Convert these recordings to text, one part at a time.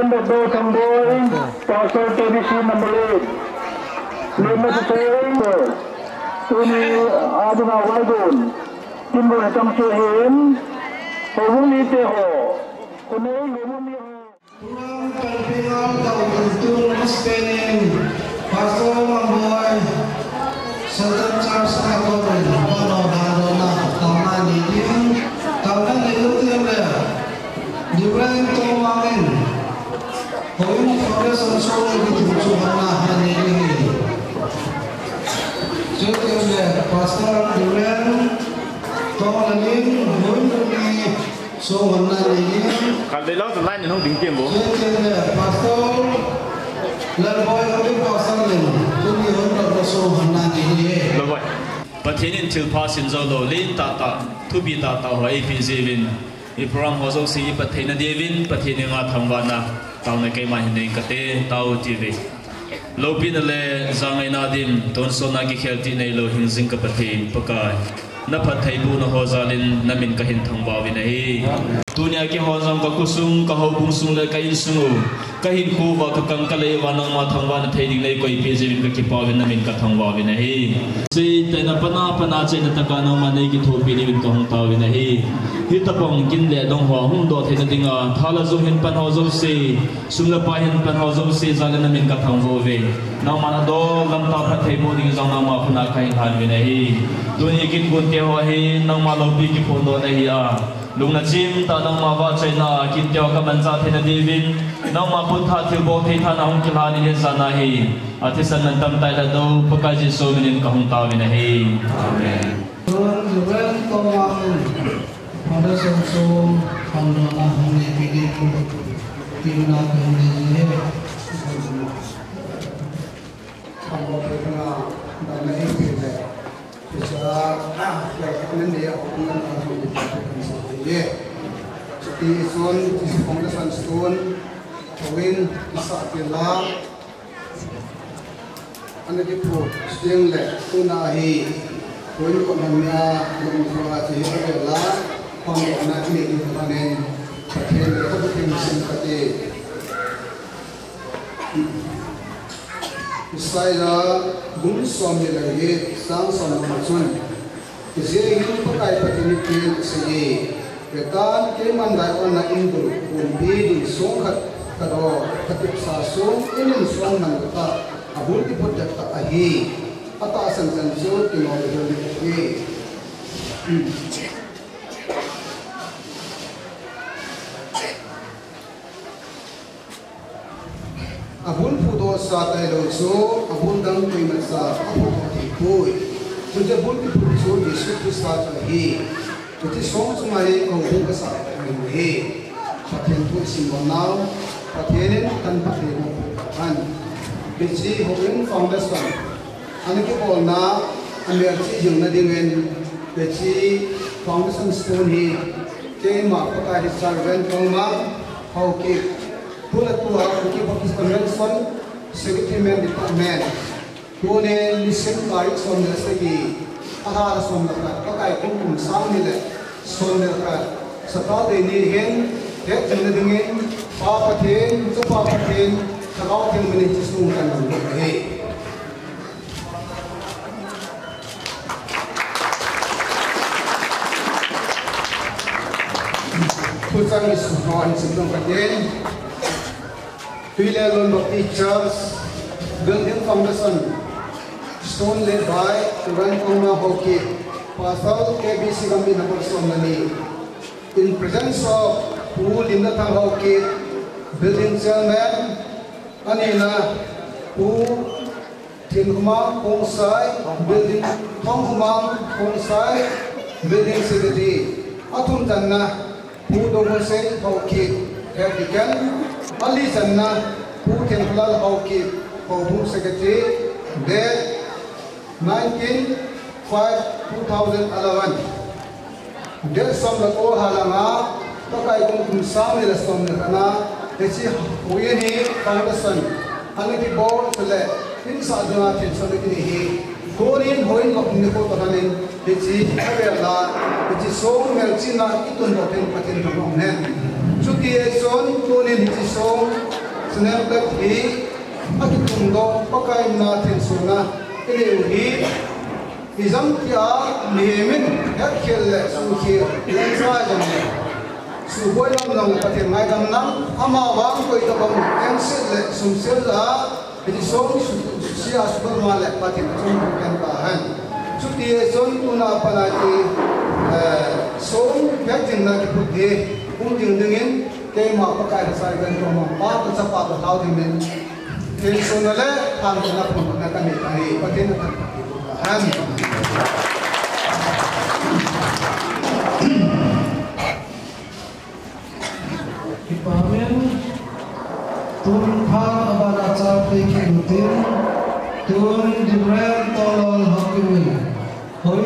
Number 2 Tamboi, Pastor KBC number 8. Lima Tutoy, Tuni Aduna Waidun, Timbo Tang Suhin, Howun Iteho, Kunay Lumuni Ho. Turang Kalpingang Tawagtun Muspening, Pastor Mamboy, Satan Charles Kakorin, Pano Hadona, Tamani Dim, Taman Ilutin Le, Duran Tomangin, HOU-IN Foundation Soul Gituchubana Hanili. Jadi Pastor Duran Tomangin, HOU-IN Soul Hanili. Kalau dia lawan lain yang tinggi bu. Jadi Pastor Lerboy kami Pastor Lin, ini HOU-IN Soul Hanili. Lerboy. Pertanyaan tilpa sinzolo lin tata, tubi tata ho APC win. Program hozo si pertanyaan dia win, pertanyaan ngat thangwana. Tau na kay mahinay kate tau TV. Lopin le zangai nadim don sona ki khelti nei lo hinjing ka pathe pakai. Na pathai bu na hozalin namin kahin thangbawi nei. Dunia ki hozam ka kusung ka hobung sung le kain sungu. Kahin khu wa ka kang kale wa nang ma thangwa na thai ding nei koi pejin ka ki pawin namin ka thangbawi nei. Si tena pana che na taka na ma nei ki thopi ni ka hong tawi nei. Hitapong kin le dong ho hum do thena dinga thala zo hin pan ho zo se sumla pa hin pan ho zo se zala namin ka thangbo ve. Na mana do lam ta pathai mo ding zang na ma khuna kain han vi nei. Dunia kin gun te ho hi nang ma lo pi ki phon do nei a. Lung na chim ta nang ma wa China kin teo ka man za thena devin nang ma pun tha thil bo the tha na hong kilani le sana hi atisan nan tam tai la do pakai ji so min ka hong ta vi nei. Amen. Duran Tomangin, Foundation Soul Hanona Hanili Pina Hanili. Kamu pernah dalam ini bisa ini orang Ye, seperti Sun, Foundation Stone, HOU-IN, Isakila, anda dipu, sedang le, tunahi, HOU-IN konomia, demokrasi, adalah pembangunan ini di mana pakai mereka pakai mesin pakai. Saya bumi suami lagi, sang suami macam, jadi ini pakai ini segi. Ketan keman daerah na Indo, umbi di songkat kado ketip sasung ini song nang kata abul di project tak ahi atau asan sanjut di mau berdiri lagi. Abul pudo sa tayo so abul dang tuy masa abul tipui. Jadi abul di pudo Yesus Kristus ahi. Jadi song sumai kau buka sah ini, pasien tu simbonal, pasien tanpa dilakukan. Biji HOU-IN Foundation, anak kita na ambil yang nadingin biji Foundation Stone hi, kema pakai servant koma, kau ke pula tua ke pakai convention, secretary department, tu ne listen kari somda segi. Ahara somda pakai hukum sambil somda setelah ini hen dia jendengin papatin cepapatin kalau yang menuju sungkan lagi. Pusat isuhan sebelum kajian Twilelon teachers building foundation stone led by Turan Kongma Hoki, Pasal KBC kami number Somani. In presence of Pu Linda Thang Hoki, building chairman, Anina Pu Tinhuma Pongsai, building Thonghuma Pongsai, building secretary. Atum Tanna Pu Dongose Hoki, Herdikan, Ali Tanna Pu Tinhlal Hoki, Hoki secretary. Date 19/5/2011. Dia sambil kau halanga, pakai kau sambil sambil kerana, jadi HOU-IN Foundation, ane di bawah sele, in sa da tin so le ni hi korin hoin lok ni ko to hanin bi chi avela bi chi so mel chi na itun bo pen patin no ngom nen chu ti e son korin chi so snel dak hi ati tung do pakai na tin so na ele hi izam tia memin yak khel le su khi len sa jam ne su boy lam lam patin mai dam nam ama wang koi to bang en se le sum se la bi so sia super male patin chung kan ba han chu ti e son tu na pala ki so yak tin na ki pu de ding dingin ke ma pakai sa gan to ma pa to sa pa to hau ding men ke so na le han na pu na ka ni ai patin na han Ipamen tun pha abana cha pe ki rutin tun dimren tolol hakimin hoi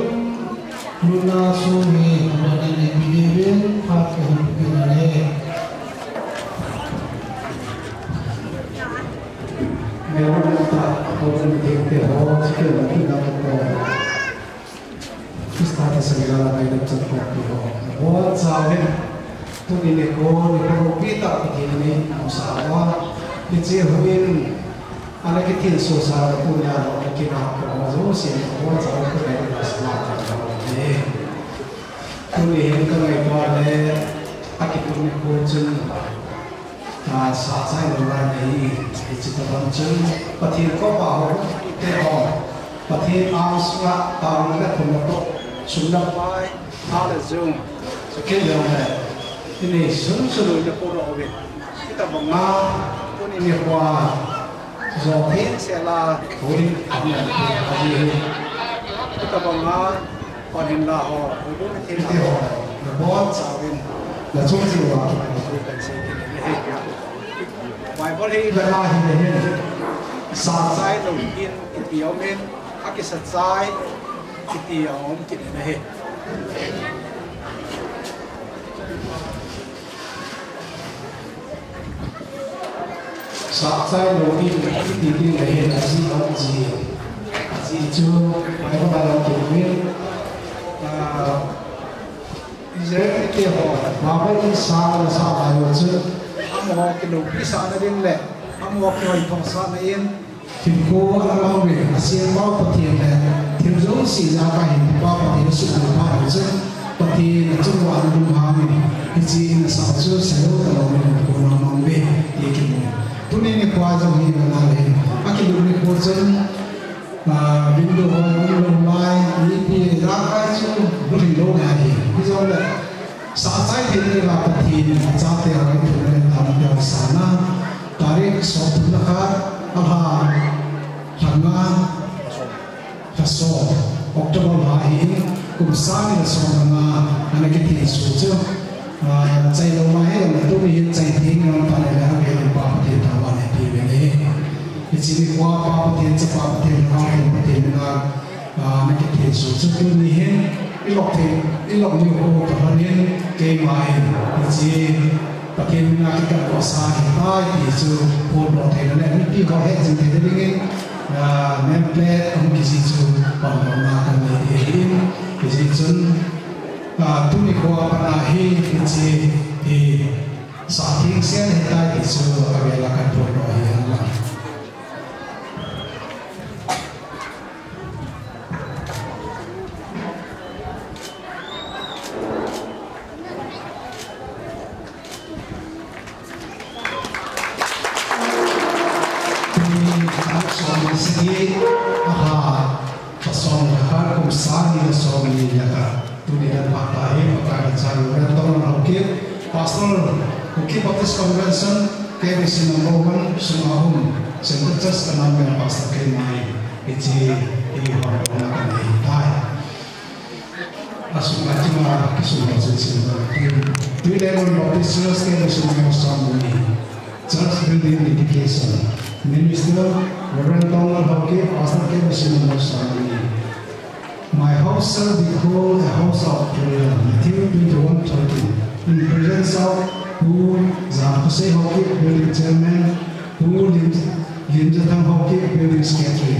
luna sumi abana ni bidin pha ke hukine meron ta horen dekte ho ke rutin na ko istata segala kai dap chat ko ho chawe tu ni ko ni ko pita ki ni usawa ni che HOU-IN ana ke tin so sa tu ya ro ki na ko zo si ko cha ko le na sa ta ne tu ni hen ka mai ko le a ki tu ni ko chun ta sa sai lo la nei ki chi ta ban chun pa thi ko pa ho te ho pa thi a swa ta na ko na ko sun na pai a le zoom so ke le ne ini sungsulo na puro obe kita banga pun ini kuah zohin sela HOU-IN amna aji kita banga panin la ho ibu mesti ho na bot sawin na chungsi wa kan se ni mai bol hi la la hi ne sa sai lo in itiao men akisa sai itiao om kin ne sa sai lo in ti ti le he na si on ji chu mai ba la ki min je ke ho ma ba ki sa ba yo chu amo ki lo ki sa na din le amo ki hoi thong sa na in tim ko ala ma we asian ba pa ti le tim zo si za ka hin ba pa ti su ko ba chu pa ti na chu wa lu ha mi ji na sa chu sa lo ka lo mi ko na ma we ye ki mo tuni ni kuaja hi na le aki lu ni ko chen window window mai ni pi ra ka chu bu ri lo na hi bi zo le sa sai thi ni la pa thi ni cha te ra ni le tam ya sa na tarik so tu na kha ha hanga ta so october ha hi kum sa ni so na ana ki thi su chu chai lo mai la tu ni chai thing na pa le ha ke pa ti ta wa ne pi ve ne chi ni kwa pa ti cha pa ti na ha ti na na ke ti su chu tu ni he i lok ni ho pa ni ke mai chi pa ti na ki ka ko sa hi ai ti chu po lo te na ni pi ko he jin te ni nge nem plate om ki chi chu pa na ka ni in ki chi chun tu ni ko apana hi chi hi sa thing sen hi tai ti chu avela kan pro no hi la Convention KBC No.12 Sumahum Central Church Kanamel Pastor Kenai Ichi ini orang orang ini tai asum macam kisah macam Twilelon notices KBC No.12 Church Building Education Minister Reverend Pastor KBC No.12 My house shall be called a house of prayer Matthew 21:30 in presence of who the HOU-IN building chairman, who liên cho thằng học kia building schedule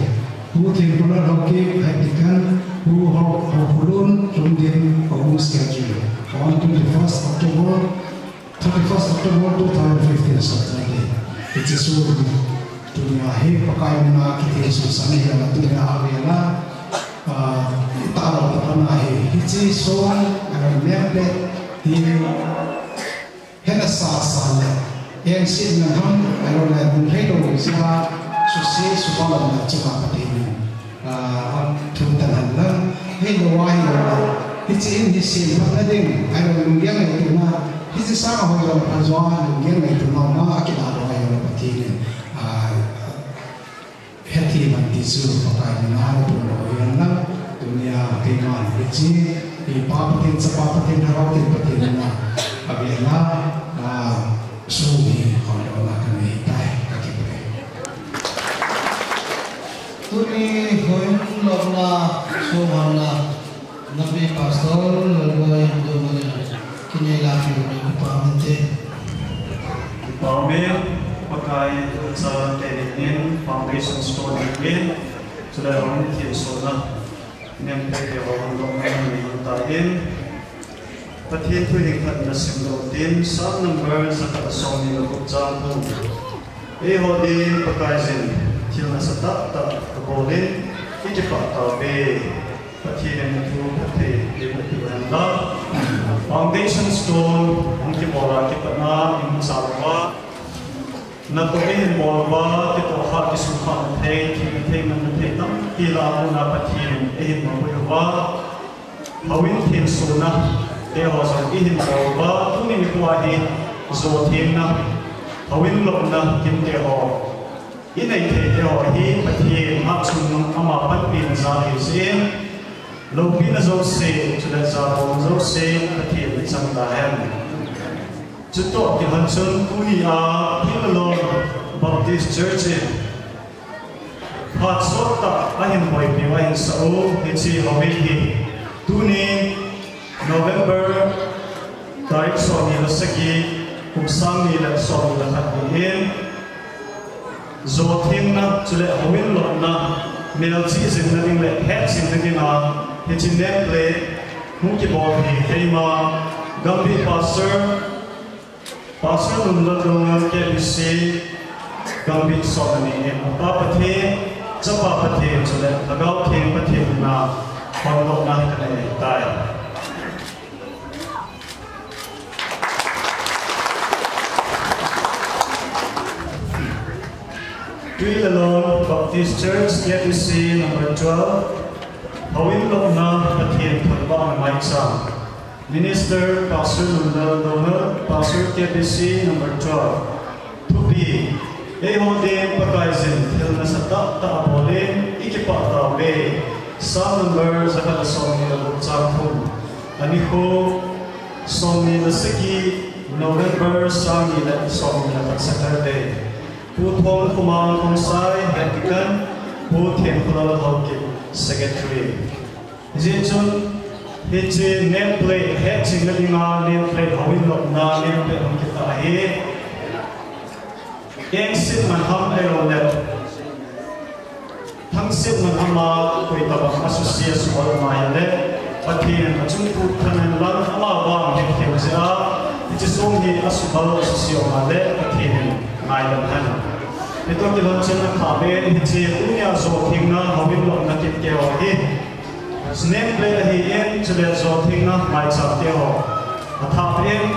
HOU thiên của nó học kia hay thì căn HOU học luôn trong điện HOU schedule on 21st October 2015 Saturday. It's a show to me. Pakai mana kita susah ni yang tu yang awalnya taruh tanah he. It's so agar memple di hendak sah yang sih nampak kalau nak berhedo siapa susi supaya nak coba pakai tuntutan lang hedo wahai it's in this same pattern kalau yang itu na it's sama orang perjuangan yang itu nama kita ada yang pakai hati mati su pakai mana pun yang lang dunia keman itu di papatin haratin patin na abisnya suami kalau nak kena tay kaki boleh. Tuni HOU-IN LOPNA suamana nabi pastor lalu Hindu kini lagi pamite. Pamit pakai sa teknik foundation stone ini sudah orang itu sudah yang pakai orang orang yang tahin. Patin tu yang kan nasimdo din sa number sa katasong ni lukjang tu. HOU-IN pakai zin til na sa tak kabolin ikipa tabe. Patin yang tu pakai ibu ibuanda. Foundation stone mungkin bola kita na imsalwa. Natuhin morba kita hati sukan teh nam kila muna patin mabuwa. HOU-IN tin sunah. Dewa sang ihin morba tuning kuahin zotin na HOU-IN LOPNA kim dewa inay te dewa hi patin matsun ama panpin zahi zin lopina zo se sudah zabong zo se patin isang dahem juto kihansun kunia Twilelon Baptist Church hatsota ahin boy piwahin sao hitsi HOU-IN hi tuning November tarik suami lesegi kumsang ni dan suami lekat diin zotin na sudah HOU-IN LOPNA minalci zinading le het zinading na hitinem le mungkin boleh terima gambi pastor nunladung KBC gambi suami apa pati sudah agak pati na HOU-IN LOPNA kena tay. Twilelon Baptist Church KBC number 12 HOU-IN LOPNA patin pagba maisa Minister Pastor Nunladung Pastor KBC number 12 to be HOU-IN pagkaizin til na sa ta abolin ikipa tabe sa number sa kalasong ni lukjang pun aniho song ni nasiki November sa ni song ni Saturday Putong kumang kumsay hatikan putin kulal hawkit secretary. Jijun hiji nameplate hiji nalinga nameplate HOU-IN LOPNA nameplate ang kita ahi. Yang sit man ham aeronet. Thang sit man hama kuy tabak asosias wal mayale. Patin acung putanan lang amabang hekhem zia. Hiji songhi asubal asosio male patin ngailan hana. Ito kilon siya na kabe, hindi unya zoting na HOU-IN LOPNA kitkewa hi. Nameplate ahiin, sulit zoting na may sakteho. Atapin,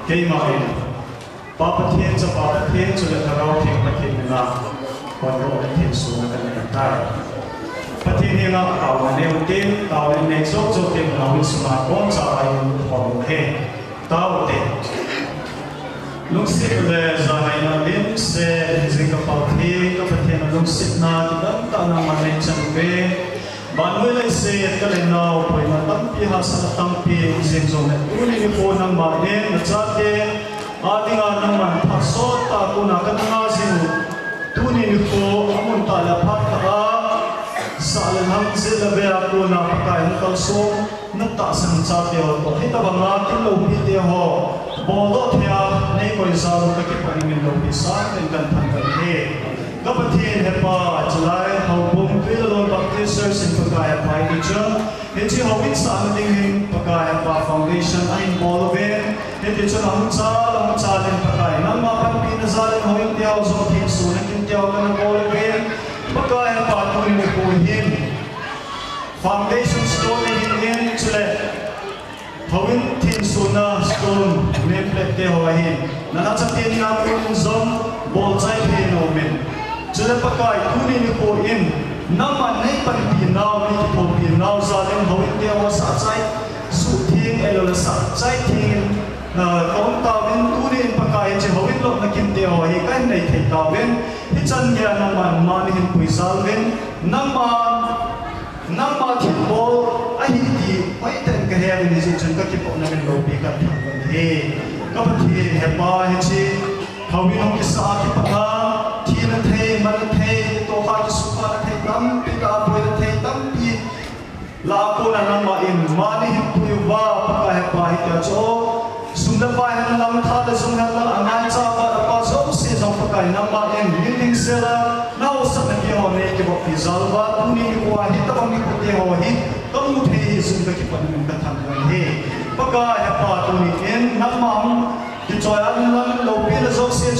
kaymain. Papatin sa papatin, sulit harawting patin na kondo atin so na kanagantay. Patin nga kawan neutin, kawan zoting na HOU-IN sumakon sa ayon HOU-IN. Tawtin. Lungsit le zanay na lim se hizing kapati kapati na lungsit na kitanta na manay chanbe banwe le se kalinaw po na tampi hasa na tampi hizing zone uli ni po ng main na tsate ating nga naman paksot ako na kanangasin tuni ni po amon talapat ka sa alanhang sila vera po na pagkain kalsong nagtasan tsate o kita ba nga kilawiti ho Bolot ya, nay ko isaro kakipangin lo bisa dengan tanggal he. Kapatid hepa July Haubung Twilelon Baptisters in Pagaya Pai Teacher Henti HOU-IN sa ating Pagaya Pa Foundation ay involved Henti sa lahunsa din Pagaya nang mapanpinazalin HOU-IN tiyaw sa matinso naging tiyaw ka ng involved Pagaya Pa tuloy mo puhin Foundation Stone in Chile HOU-IN tinso na stone nameplate te HOU-IN nanasatin na yung zone bolsay phenomenon Chile pakai tuni ni ko in nama nei pan pinau ni ko pinau zalim HOU-IN dia was atsai suting elo sa atsai tin kon tawin tuni pakai che HOU-IN lok na kim dia ho hi kan nei thei tawin hi chan ya nama man hin puisalven nama thibol ai di pai ten ka he ni sin chun ka ki po na men lo bi ka thang he ka phi he pa he chi HOU-IN hong ki sa ki pa Malatay, ito ka suka na tampi ka po na tampi. Lako na nang maimanihin po yung ba pagkahipahit ka so sundabayan lang tada sundan lang ang naitsaba na pa so sisang pagkahin ng maiminining sila na usap na kiyaw na ikibak pizalba tunin ko ahit abang ikuti kamuti sundakipan ng katanggan pagkahipah tunikin ng mahang Dicoyan lang LOPNA zosin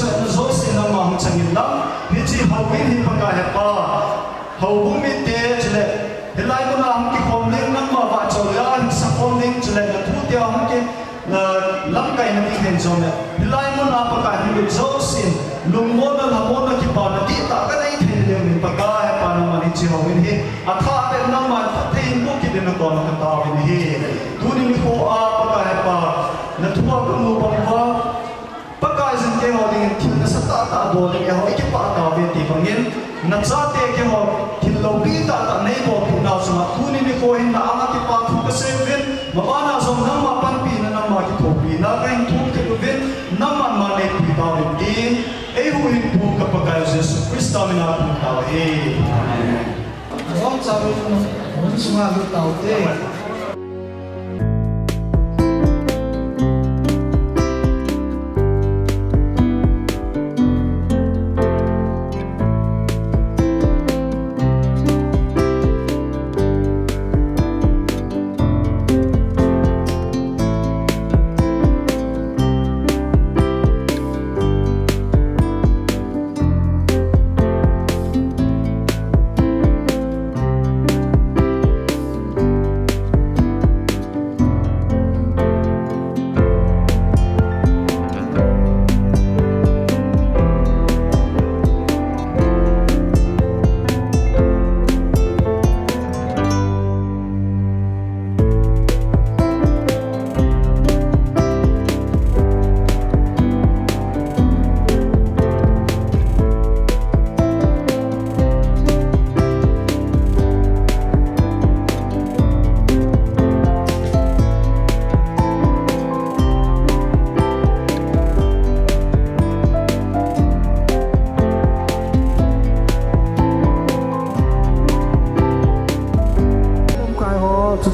ng mga sangin lang. Hindi HOU-IN hi pagkahepa. HOU mite chile. Hilay mo na ang kikomling ng mga bachelor sa komling chile na tuti ang langkay na tingin zone. Hilay mo na pagkahilig zosin. Lungmo na lamon na kipa na kita ka na itinilin pagkahepa naman hindi HOU-IN hi. At hakin naman patayin mo kinin ako ng katawin hi. Tunin ko pagkahepa. Natuwa kong lupang ba? Pagkaisin kayo din tin na sa tataado ng yaho ikipakawin tibangin natsate kayo tinlawin tata na ibo pinaw sa matunin ni Kohin na ang atipatong kasevin mabana sa nang mapanpina ng makikopina kayong tukilubin naman manay pitawin din ay HOU-IN po kapag kayo sa Jesus Christo minapong tawin. Ang sabi mo, sumagot tawin.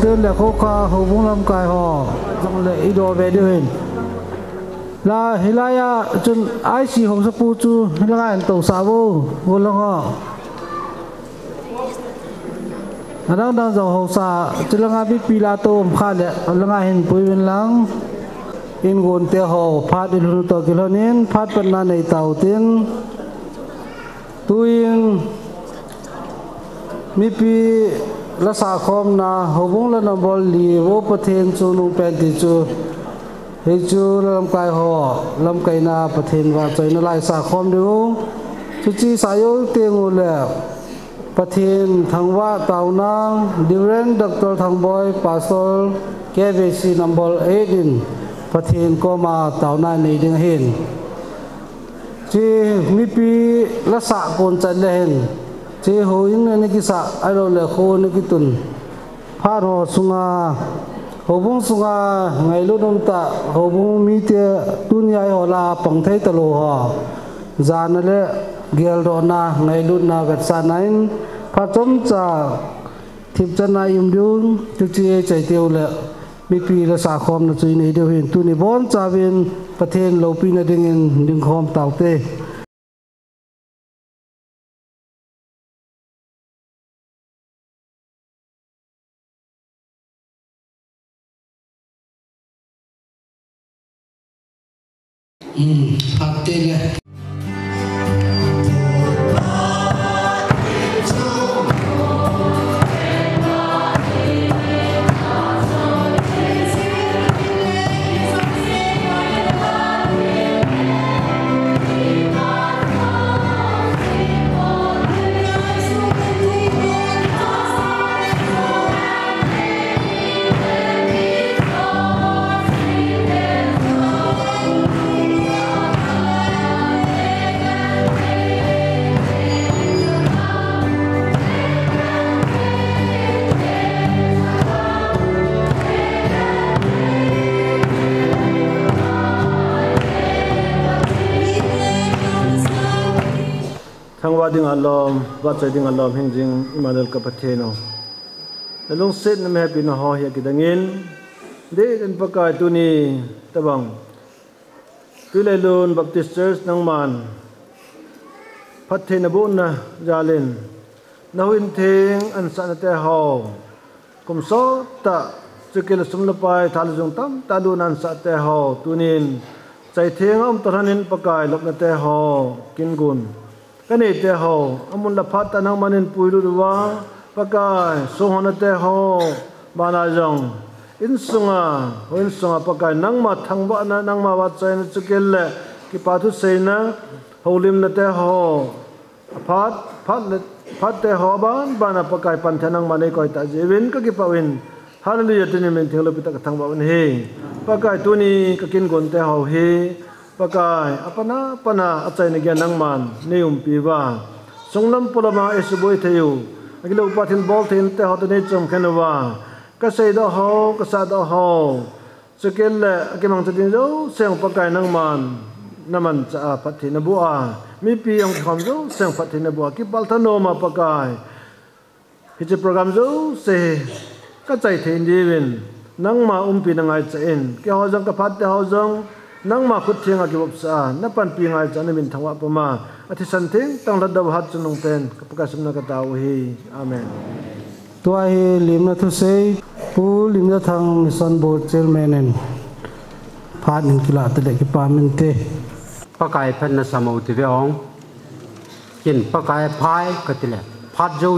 tên là khô kha hầu vung lâm cài họ trong lệ ý đồ về điều hình là hilaya chun ai si hồng sa pu chu hilaya tàu sa vô vô long họ đang đang dầu hồng sa chun lang abit pilato khá lệ lang hin pui bên lang in gon te ho phat in ru to kilonin phat pan na nei tàu tin tuin mi pi la sa khom na hobung la na bol li wo pathen chu nu pen ti chu he chu lam kai ho lam kai na pathen wa choi na lai sa khom du chu chi sa yo te ngu le pathen thangwa taw na different doctor thang boy pastor KBC number 18 pathen ko ma taw na nei ding hin chi mi pi la sa kon chan le hen chế HOU-IN này cái啥, ai đâu là khô này cái tuần, phát họ sunga, HOU-IN sunga ngày lúc đông ta HOU-IN mi tia tuần ngày họ là bằng thấy talo họ, gian là gel đó na ngày lúc na vật san này, phát trong cha thiệp chân này im điêu, thực chế chạy tiêu là mi pi là sa khom là chuyện này điều hiện tuần này bốn cha viên phát hiện LOPNA dengan khom tàu tê. phát tên này thang wa ding alom wa chai ding alom heng jing imanel kapatheno long set na me happy no ho ya kidangin de den pakai tu ni tabang Twilelon Baptist Church nang man pathena bun na jalin na huin theng an sa na te ho kum so ta chikil sum la pai thal jong tam ta du nan sa te ho tunin chai theng am taranin pakai lop na te ho kin gun kani te ho amun la phat tanang manin puilu ruwa pakai so hona te ho bana jong in sunga pakai nang ma thangba na nang ma wa chai na chukel le ki pathu seina holim na te ho phat te ho ban bana pakai pan thanang mane koi ta jewin ka ki pawin hallelujah tini men thelo pita ka thangba un he pakai tuni ka kin gon te ho he pakai apana pana achai ne gyan nang man neum piwa songlam polama esuboi theyu agilo pathin bol thin te hot ne chom khenwa ka sei do ho ka sa do ho chukel le akimang chatin zo seng pakai nang man naman cha pathin bua mi pi ang kham zo seng pathin bua ki balthano ma pakai hi program zo se ka chai thein diwin nang ma umpi nangai chain ke ho jong ka phat te ho jong nang ma khut thianga ki bop sa na pan pi ngai chan min thangwa pama athi san thing tang la daw hat chunung pen ka paka sumna ka taw hi amen tua hi limna thu sei pu limna thang mission board chairman en phat in kila te ki pamin te pakai phan na samau ti veong kin pakai phai ka tile phat jo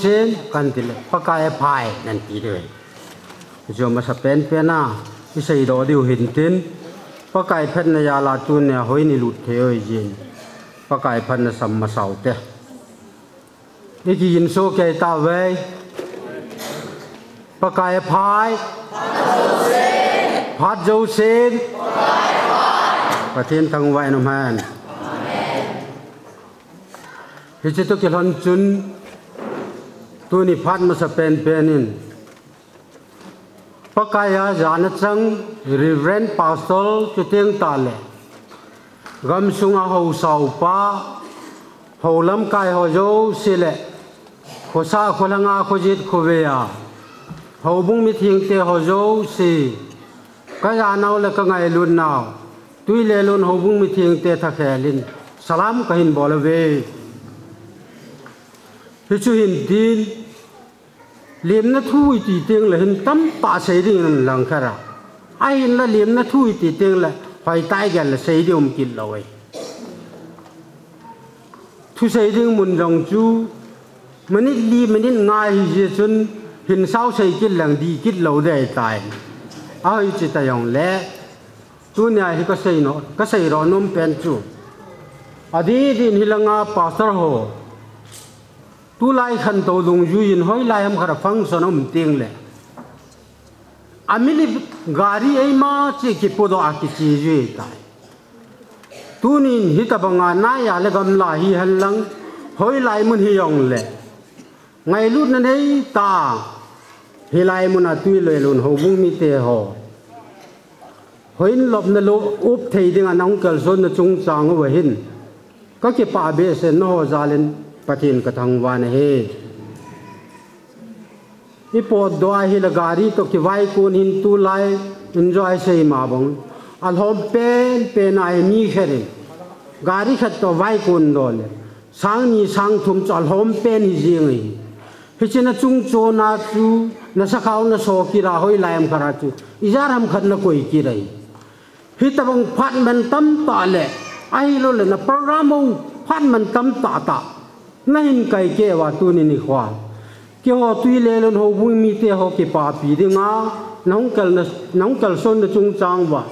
sin kan tile pakai phai nan ti de jo ma sa pen pena isai do diu hin tin pakai phan na ya la tu ne hoi ni lut the oi jin pakai phan na sam ma sau te ni ki yin so ke ta ve pakai phai phat jo sin pathin thang vai no man hi che to ke lon chun tu ni phat ma sa pen penin pakaya jana chang reverend pastor chuteng tale gam sunga ho sau pa holam kai ho jo sile khosa kholanga khojit khoveya hobung mi thing te ho jo si kaya naw le ka ngai lun naw Twilelon hobung mi thing te tha khelin salam kahin bolave hi chu hin din liam na thui ti teng la hin tam pa sei ding lang khara ai hin la liam na thui ti teng la hoi tai gan la sei dium kil loi thu sei ding mun rong chu manit li manit ngai hi je chun hin sau sei kil lang di kil lo dai tai ai chi ta yong le tu nya hi ka sei ro nom pen chu adi din hilanga pastor ho tu lai khan to dung ju in hoi lai am khara function om ting le amili gari ai ma che ki podo a ki chi ju ta tu nin hi ta banga na ya le gam la hi halang hoi lai mun hi yong le ngai lut na nei ta hi lai mun a Twilelon ho bung mi te ho hoin lop na lo up thei ding anong kal zon na chung chang wa hin ka ki pa be se no zalen pathin ka thangwan he ipo doa hi la gari to ki vai kun hin tu lai enjoy sei ma bong al hom pen ai mi khere gari khat to vai kun dole sang ni sang thum chal hom pen hi jing hi chena chung cho na chu na sa khaw na so ki ra hoi laim khara chu izaram khat na koi ki rai hi ta bang phat man tam ta le ai lo le na program phat man tam ta ngain kai ke wa tu ni khwa ke ho tui le lon ho bui mi te ho ke pa pi de nga nong kal son na chung chang wa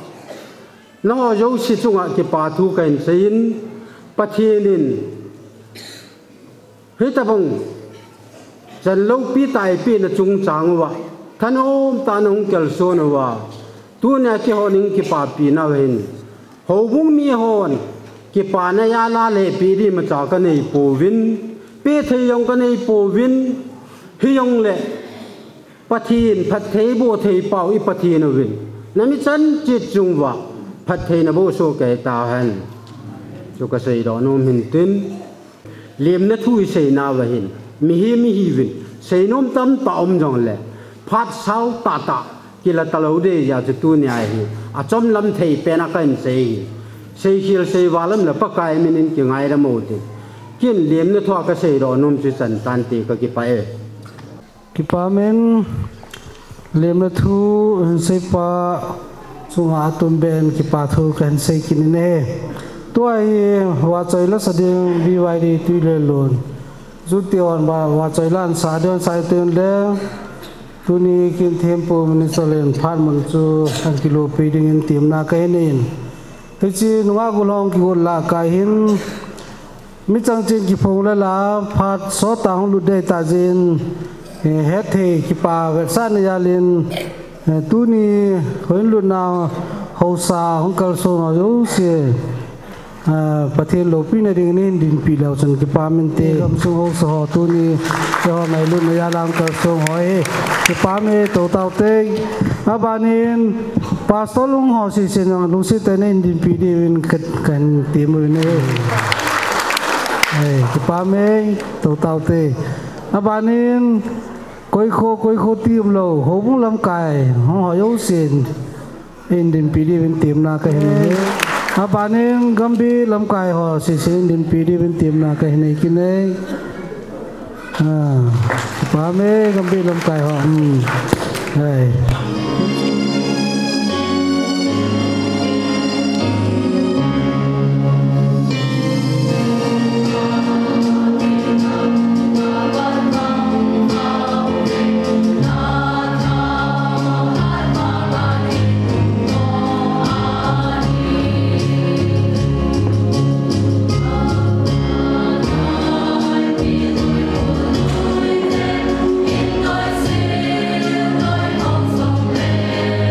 no yo si chunga ke pa thu kain sein pathinin hi ta bang jan lo pi tai pi na chung chang wa than om ta nong kal son wa tu na ke ho ning ke pa pi na hin ho bung mi hon ke pa na ya la le pi ri ma cha ka nei po win pe thei yong ka nei po win hi yong le pathin phat thei bo thei pau i pathin win nami chan chi chung wa phat thei na bo so ke ta han chu ka sei do nom hin tin lem na thui sei na wa hin mi hi win sei nom tam ta om jong le phat sau ta kila talo de ya tu nya hi a chom lam thei pe na kan sei khil sei walam la pakai minin ki ngai ra mo ti kin lem na thwa ka sei ro nom chi san tan ti ka ki pa e ki pa men lem na thu sei pa chunga tum ben ki pa thu kan sei kin ne toy wa choi la sading BYD Twilelon zu tion ba wa choi lan sa don sai ten le tu ni kin them po min solen phan man chu an kilo pe ding in tim na kai nin te chi nuwa gulong ki gol la kai hin mi chang chin ki phong la phat so tang lu de ta jin he the ki pa ga san ya lin tu ni hoin lu na ho sa hong kal so no yo se pathen lo pi na ding nin din pi lao chan ki pa min te gam su ho so tu ni cho mai lu na ya lam kal so hoi ki pa me to tau te abanin pastor lung ho si sen lu si te nin din pi di win kan ti mu ne ki pa me to tau te abanin koi kho tim lo ho bung lam kai ho yo sin in din pi di win tim na ka he abanin gambi lam kai ho si sin din pi di win tim na ka he nei ki nei pa me gambi lam kai ho hey Hãy subscribe cho kênh Ghiền Mì Gõ để không bỏ lỡ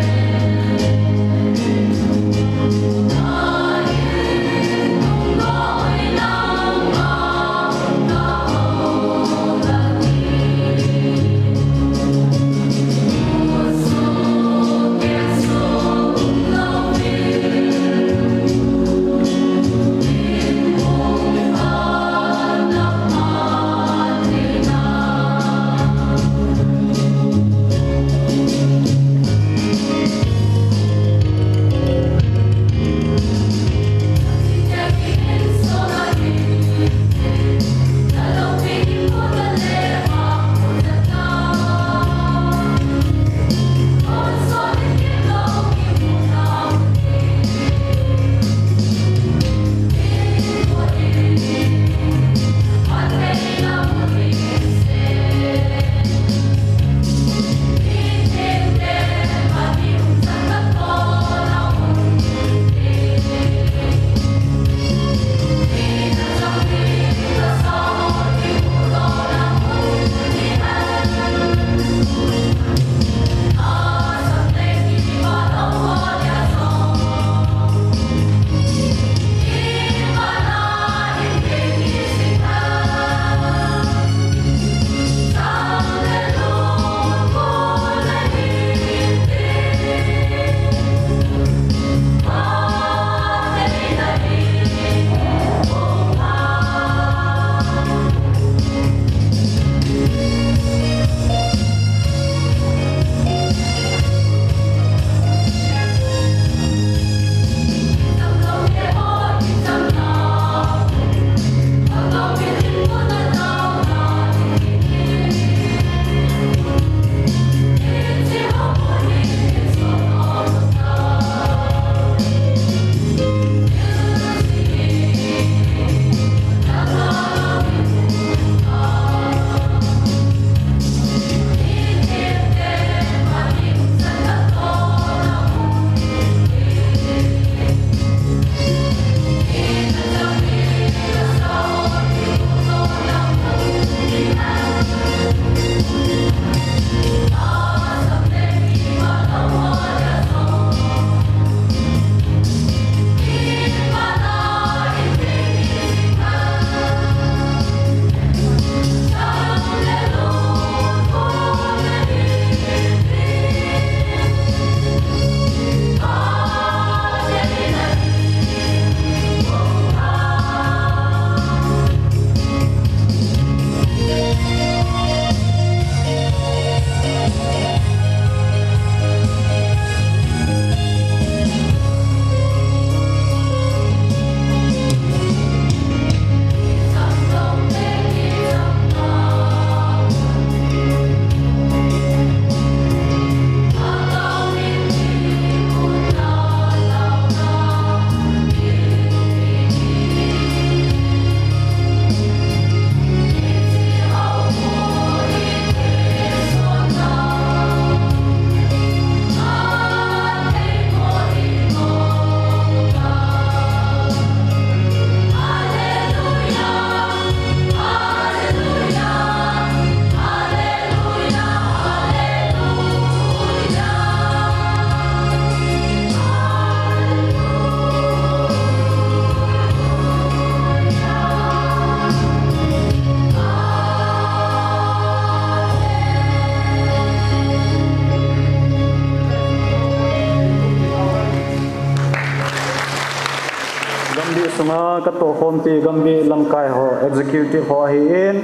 sunga kato khomti gambi langkai ho executive ho HOU-IN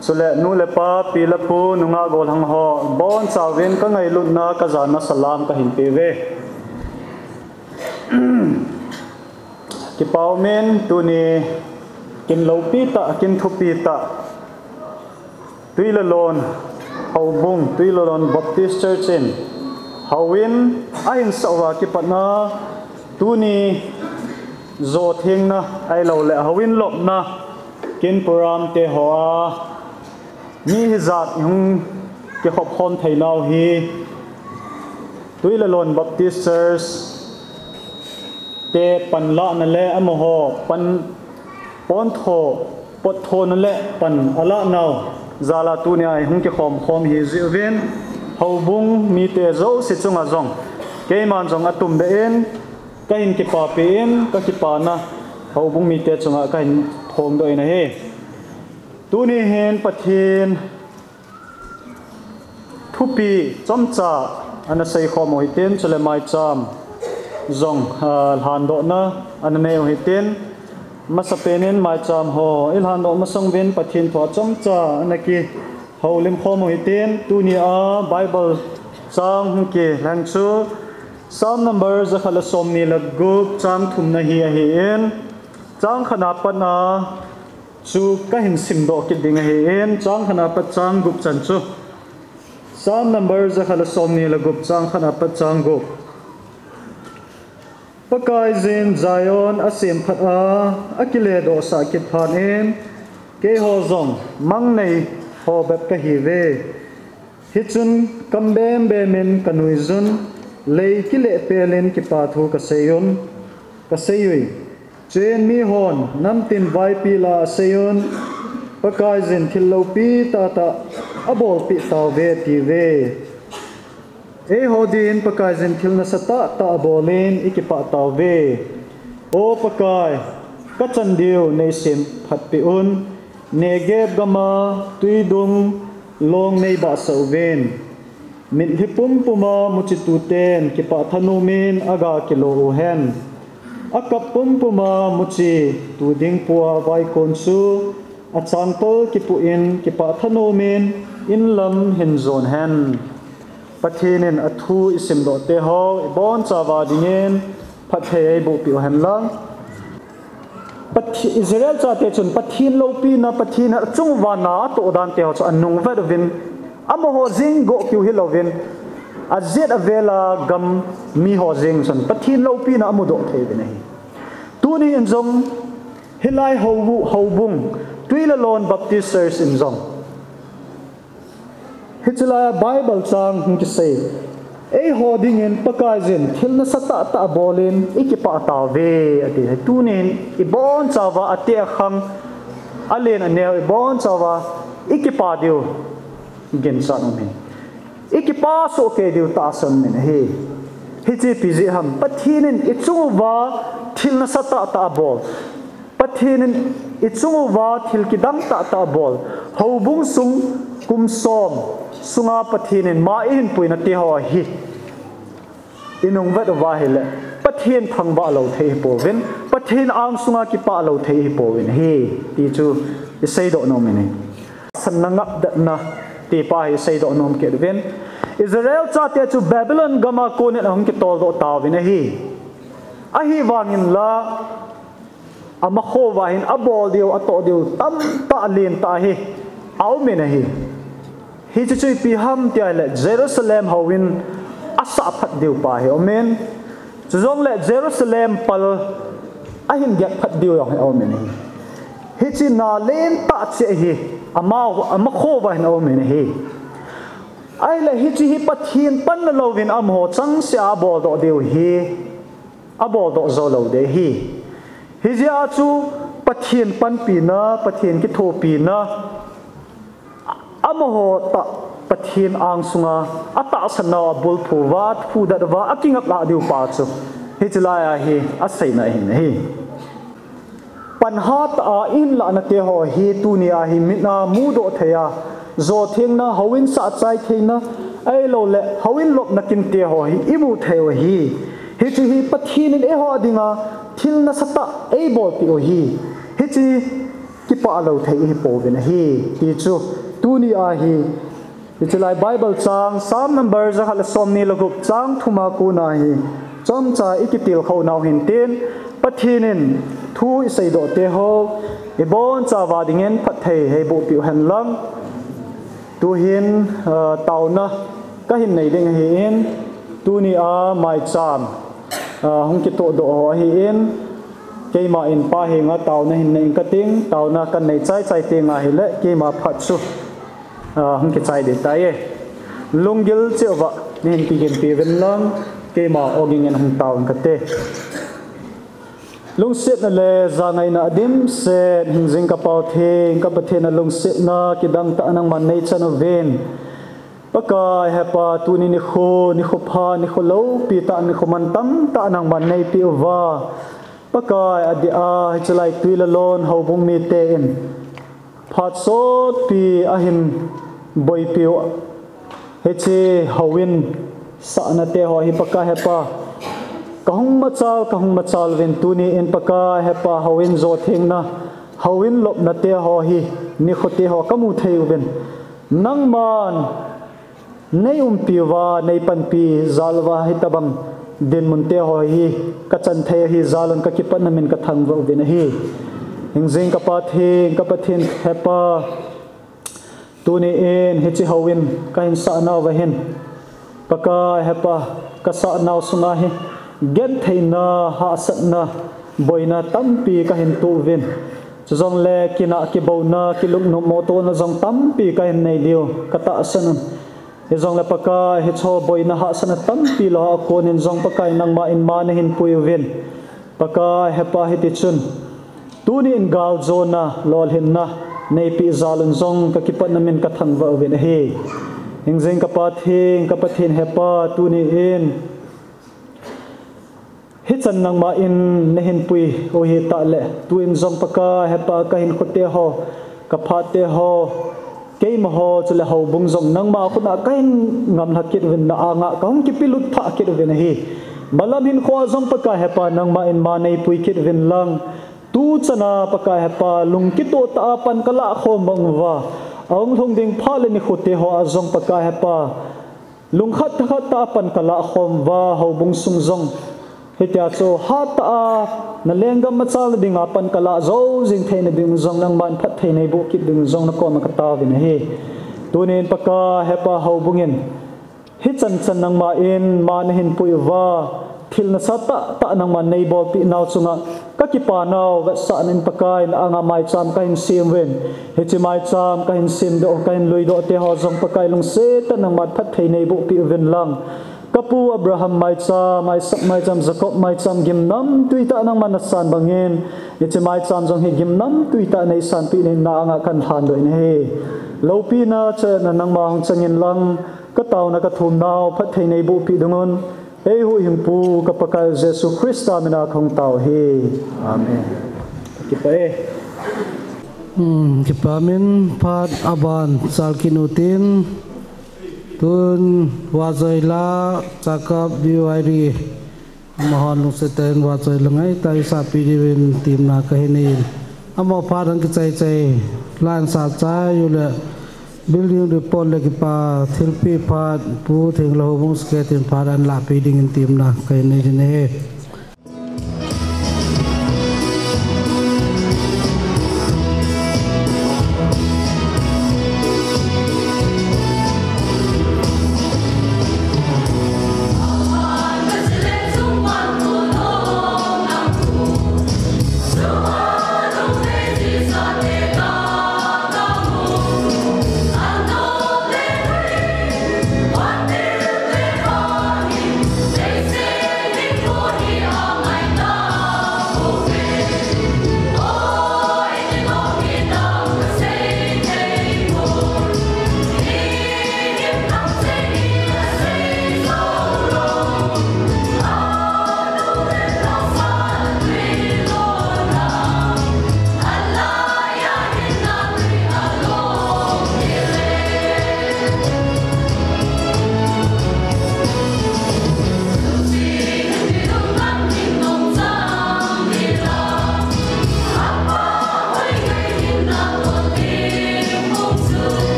sule nu le pa pila phu nunga gol hang ho bon chawin ka ngai lutna ka jana salam ka hin pe ve ki paumen tuni kin lopi ta kin thupi ta Twilelon Haubung Twilelon Baptist Church in HOU-IN ahin sawa ki patna tuni zo thing na ai lo le HOU-IN LOPNA kin program te hoa mi hizat hung ki khop khon thainau hi Twilelon Baptist Church te pan la na le amoho pan pon tho pot tho na le pan ala nau zala tu nia hung ki khom hi zivin Haubung mi te zo si chunga zong ke man zong atum be en kain ki pa pe en ka ki pa na Haubung mi te chunga kain thong do ina he tu ni hen pathin thupi chomcha ana sei khom hi ten chale mai cham zong han do na ana ne hi ten masapenin mai cham ho ilhan do masong ven pathin tho chomcha ana ki holim khom hi ten tu ni a bible chang ki lang chu psalm number za khala som ni la gup chang thum na hi a hi en chang khana pa na chu ka hin sim do ki ding hi en chang khana pa chang gup chan chu psalm number za khala som ni la gup chang khana pa chang gup pakai zin zion asim phat a akile do sa kit phan en ke ho zong mang nei ho bep ka hi ve hi chun kambem be min kanui zun lei ki le pelen ki pa thu ka seyon ka seyui chen mi hon nam tin vai pi la seyon pakai zin thillo pi ta ta abol pi taw ve ti ve e hodin pakai zin thil na sata ta bolin ikipa taw ve o pakai ka chandiu nei sim phat pi un negeb gama tuidung long nei ba sauven min hipum puma muchitu ten kipa thanumin aga kilo hen akapum puma muchi tuding puwa vai konsu achangpol kipu in kipa thanumin inlam hinzon hen pathinin athu isim do te ho bon chawa dingen phathei bo pi hen lang Israel cha te chun pathin lopi na pathina chungwa na to dan te ho anung vervin amoho jing go kyu hilovin azet avela gam mi ho jing chun pathin lopi na amudo thei ne tuni injong hilai Haubung Twilelon Baptist Church injong hitla Bible chang ki say ei hoding in pakajin thilna sata ta bolin ikipa ta ve ati tunin ibon chawa ate khang alen ane ibon chawa ikipa diu gen sanomi ikipa so ke diu ta san min he hiji piji ham pathinin ichuwa thilna sata ta bol pathinin ichuwa thil kidam ta bol Haubung sung kumsom sunga pathinin ma in puina ti ho hi inung vat wa hele pathin thangba lo thei povin pathin ang sunga ki pa lo thei povin he ti chu isai do no mene sananga na ti pa hi sai do nom ke ven Israel cha te chu Babylon gama ko ne hong ki tol do ta vin hi a hi wangin la ama kho wa hin abol dio ato dio tam ta lin ta hi au mene hi hi chu pi ham tia le Jerusalem HOU-IN asa phat diu pa hi amen chuzong le Jerusalem pal ahin yak phat diu yong amen hi chi na len ta che hi ama kho wa hin amen hi ai le hi chi hi pathin pan lo win am ho chang sia bol do diu hi abol do zo lo de hi ja chu pathin pan pi na pathin ki tho pi na amoho ta pathin ang sunga ata sana bul phuwat phudat wa aking apla diu pa chu hichlaya hi asai na hi panhat a in la na te ho hi tunia hi mina mudo theya zo thengna HOU-IN sa chai theina ai lo le HOU-IN LOPNA kin te ho hi imu theo hi hi chi hi pathin in e ho dinga thil na sata e bol pi o hi chi ki pa lo thei hi po ben hi ti chu tu ni a hi chi lai bible chang psalm number za hal som ni logup chang thuma ku na hi chom cha ikitil kho naw hin tin pathinin thu isei do te ho e bon cha wa dingen phat thei hei bo pi han lang tu hin tau na ka hin nei ding hi in tu ni a mai cham hong ki to do hi in ke ma in pa hi nga tau na hin nei ka ting tau na kan nei chai chai te nga hi le ke ma phat su hong ki chai de tai e lungil chewa nen ti gen pi ven lang ke ma oging en hong tau ka te lung sit na le za ngai na dim se hingjing ka pau theng ka pathe na lung sit na ki dang ta nang man nei chan ven pakai hepa tu ni kho pha ni kho lo pi ta ni kho man tam ta nang man nei pi wa pakai adi a chalai Twilelon ho bung mi te in phat so pi a hin boi pi he che HOU-IN sa na te ho hi pakai hepa kahung machal ven tu ni in pakai hepa HOU-IN zo theng na HOU-IN LOPNA te ho hi ni kho te ho kamu thei ven nang man nei piwa nei pan pi zalwa hitabam din munte ho hi ka chan the hi zalon ka ki pan min ka thang vo bin hi hingjing ka pathin hepa tuni in hi chi HOU-IN ka hin sa na wa hin paka hepa ka sa naw sunga hi gen theina ha sat na boina tampi ka hin tu vin chong le kina ki bona ki lung no moto na jong tampi ka hin nei dio ka ta sanun zong la paka hi cho boina ha sana tampi lo ko nin zong paka nang ma in ma na hin pui ven paka hepa hi ti chun tu ni in gal zona lol hin na nei pi zalun zong ka ki pan min ka thang wa ven he hingjeng ka pathin hepa tu ni in hi chan nang ma in na hin pui o hi ta le tu in zong paka hepa ka hin khote ho ka phate ho ke ma ho chule ho bung zong nang ma khuna kain ngam na kit wen na anga kaung ki pilut tha kit wen hi malam hin kho zong paka hepa nang ma in ma nei pui kit wen lang tu chana paka hepa lung ki to ta pan kala khom bang wa ong thong ding phale ni khote ho azong paka hepa lung khat ta pan kala khom wa ho bung sung zong hitia cho hata na lenga machal ding apan kala zo jing thein ding zong nang man phat thein nei bu kit ding zong na ko ma kata vin he tunin paka hepa ho bungin hi chan nang ma in man hin pui wa thil na sata ta nang man nei bol pi naw chunga ka ki pa naw wa sa nin pakai na anga mai cham ka hin sim wen he chi mai cham ka hin sim do ka hin lui do te ho zong pakai lung se ta nang man phat thein nei bu pi wen lang kapu Abraham mai cham Jacob mai cham gimnam tuita nang manasan bangin ichi mai cham jong hi gimnam tuita nei san pi nei na anga kan than do in he lopi na che na nang ma hong changin lang ka taw na ka thum naw phat thei nei bu pi dungon ei hu hing pu ka pakal Jesu Christa mina khong taw he amen ki pa e ki pa min phat aban sal kinutin tun wazai la cakap diwari mohon lu seten wazai lengai tai sapi diwin timna kahinin amo padang kecai lan sa chai yule building report lagi pa thilpi phat pu thing lo bung skatin padan la pi ding timna kahinin ne They say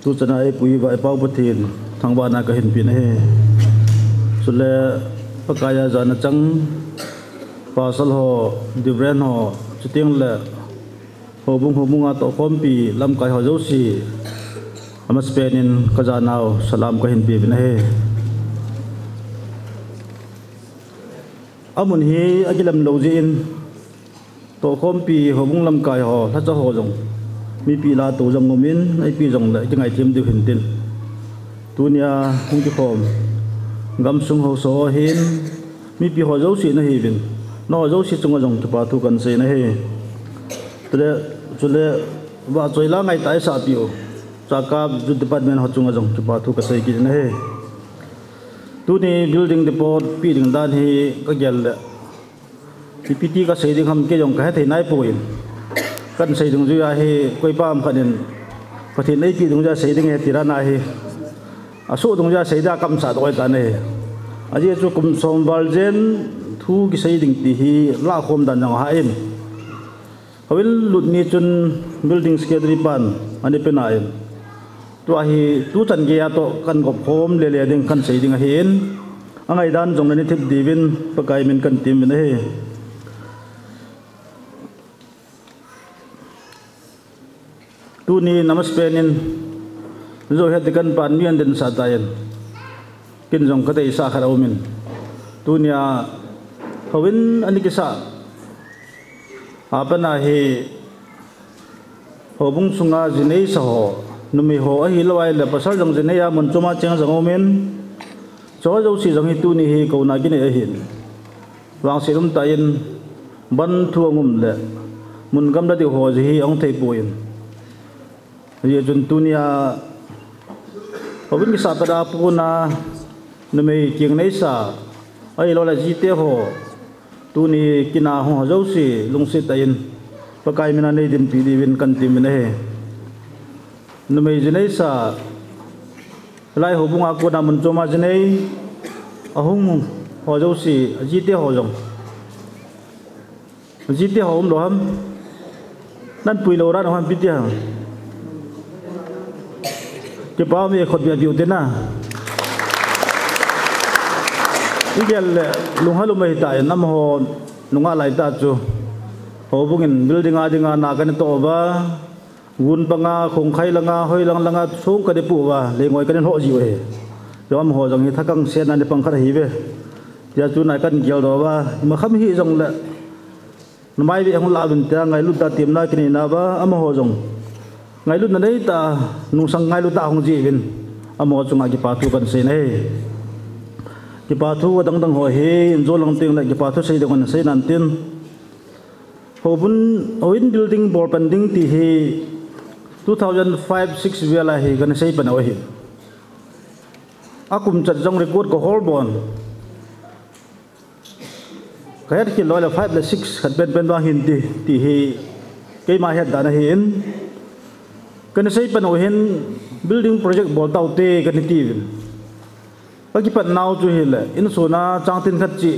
tu chana ai pui vai pau pathin thangba na ka hin pin he sule pakaya jana chang pasal ho dibren ho chuting le hobunga to kompi lam kai ho josi amas penin kajanao salam ka hin pi bin he amun hi agilam lojin to kompi hobung lam kai ho la cha ho jong mi pi la to jong ngomin ai pi jong la jangai tim du hin tin tunia hung ki khom gam sung ho so hin mi pi ho josi na hi bin no josi chung jong tu pa thu kan se na he tre chule wa choila ngai tai sa piu chaka ju department ho chung jong tu pa thu ka sai ki na he tuni building depot pi ding dan hi ka gel le PPT ka sei ding ham ke jong ka thei nai poin kan sei ding ju ya hi koi pam khanin pathin nei pi ding ja sei ding he tirana hi asu ding ja sei da kam sa doi ta ne aje chu kum som bal jen thu ki sei ding ti hi la khom dan jang ha in hawil lut ni chun building secretary pan ani pe na in tu hi tu chan ge ya to kan gop khom le le ding kan sei ding a hin angai dan jong ni thip divin pakai min kan tim ne he tu ni namaspenin zo het kan pan mian den sa tayen kin jong ka dei sa khara umin tunia hawin ani ki sa apana he hobung sunga jinei sa ho numi ho a hi lawai le pasal jong jinei ya mun chuma cheng jong umin cho jo si jong hi tu ni hi ko na ki ne a hin wang sirum tayin ban thuangum le mun gam da di ho ji hi ong thei puin ye jun tunia hobin ki sa pada puna numi king nei sa ai lo la ji te ho tuni kina ho jo si lung si tayin pakai mina nei din pi divin kan tim ne he numi jinei sa lai ho bunga ko na mun choma jinei ahung ho jo si ji te ho jong ji te ho lo ham nan pui lo ra no ham pi te ke pa me khot bia biu te na igel lunghalu mai ta nam ho nunga lai ta chu ho bungin building a dinga na kan to ba gun panga khong khai langa hoi langa sung ka de pu wa le ngoi kan ho ji we jom ho jong hi thakang sen an de pang khar hi ve ya chu nai kan gel do ba ma kham hi jong le mai bi hong la bin ta ngai lu ta tim na kini na ba am ho jong ngai lut na nei ta nung sang ngai lut ta hong ji bin amo chunga ki pa thu kan se nei ki pa thu dang dang ho he zo lang ting la ki pa thu sei de kon sei nan tin hobun oin building bor panding ti he 2005-6 vela he kan sei pan hi akum chat jong record ko hol bon kayat ki lola 5 la 6 khat ben ben ba hin ti he ke ma het da na hin kan sei pan hin building project bol tau te kan ti bagi pat naw chu hi le in sona chang tin khat chi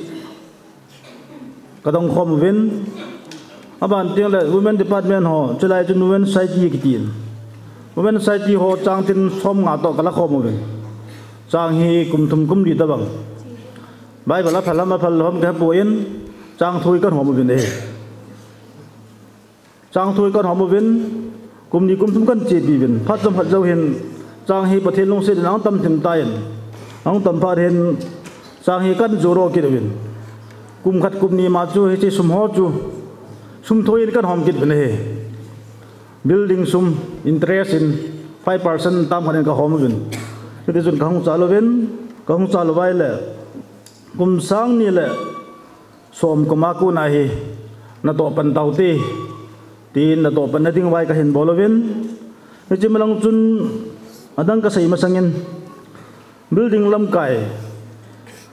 kadong khom win aban tiang le women department ho chulai chu women society ki tin women society ho chang tin som nga to kala khom win chang hi kum thum kum di ta bang bai bala phalam phal hom ka poin chang thui kan hom win e chang thui kan hom win kum ni kum thum kan che bi win phat jom phat jau hin chang hi pathen long se nang tam thim tayen ang tam pha hen chang hi kan zoro ki win kum khat kum ni ma chu hi chi sum ho chu sum thoi kan hom kit bene he building sum interest in 5% tam khan ka hom win ti jun khang cha lo win khang cha lo vai le kum sang ni le som ko ma ku na hi na to pan tau ti tin na to pan na ding vai ka hin bolovin ni chi malang chun adang ka sai masangin building lam kai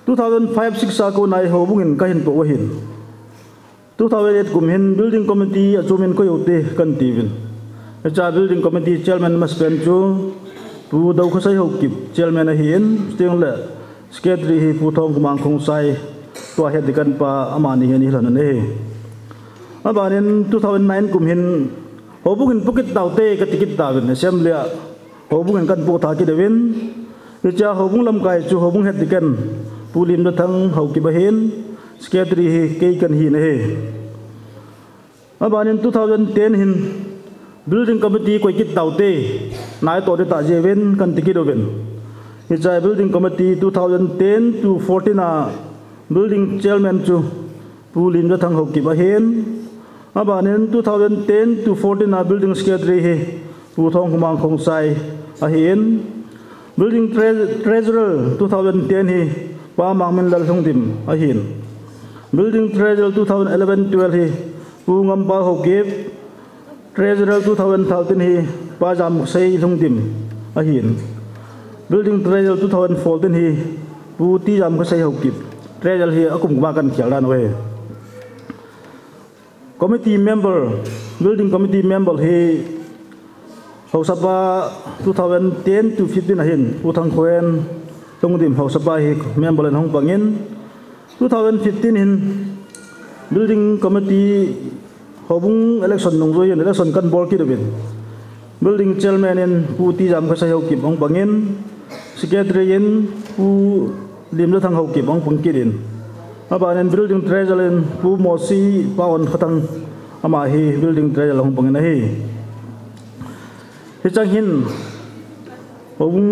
2005-6 sa ko nai ho bungin ka hin to hin 2008 kum hin building committee achumin ko yote kan tivin cha building committee chairman mas pen chu pu dau kho sai ho kip chairman a hin sting le secretary hi pu thong kumang khong sai to he dikan pa amani hi ni hlan ne abanin 2009 kum hin ho bungin pukit taute ka tikit ta bin assembly HOU-IN kan po tha ki devin cha HOU lam kai chu HOU het dikan pulim da thang hau ki bahin secretary hi ke kan hi ne he abanin 2010 hin building committee koi kit taute nai to de ta jeven kan tiki doven cha building committee 2010 to 14 a building chairman chu pulim da thang hau ki bahin abanin 2010 to 14 a building secretary hi pu thong kumang khong sai a hin building treasurer 2010 hi pa mang men lal thong dim a hin building treasurer 2011-12 hi pu ngam pa ho kip treasurer 2013 hi pa jam sei thong dim a hin building treasurer 2014 hi pu ti jam ko sei ho kip treasurer hi akum ba kan khial dan we committee member building committee member hi HOU Sapa 2010 to 15 ahin utang khoen tong dim HOU Sapa hi member len hong pangin 2015 hin building committee hobung election nong zoin election kan bol ki dobin building chairman in pu ti jam ka sayau ki bang pangin secretary in pu lim da thang hau ki bang pang ki din abanen building treasurer in pu mosi paon khatang ama hi building treasurer hong pangin hi chang hin hobung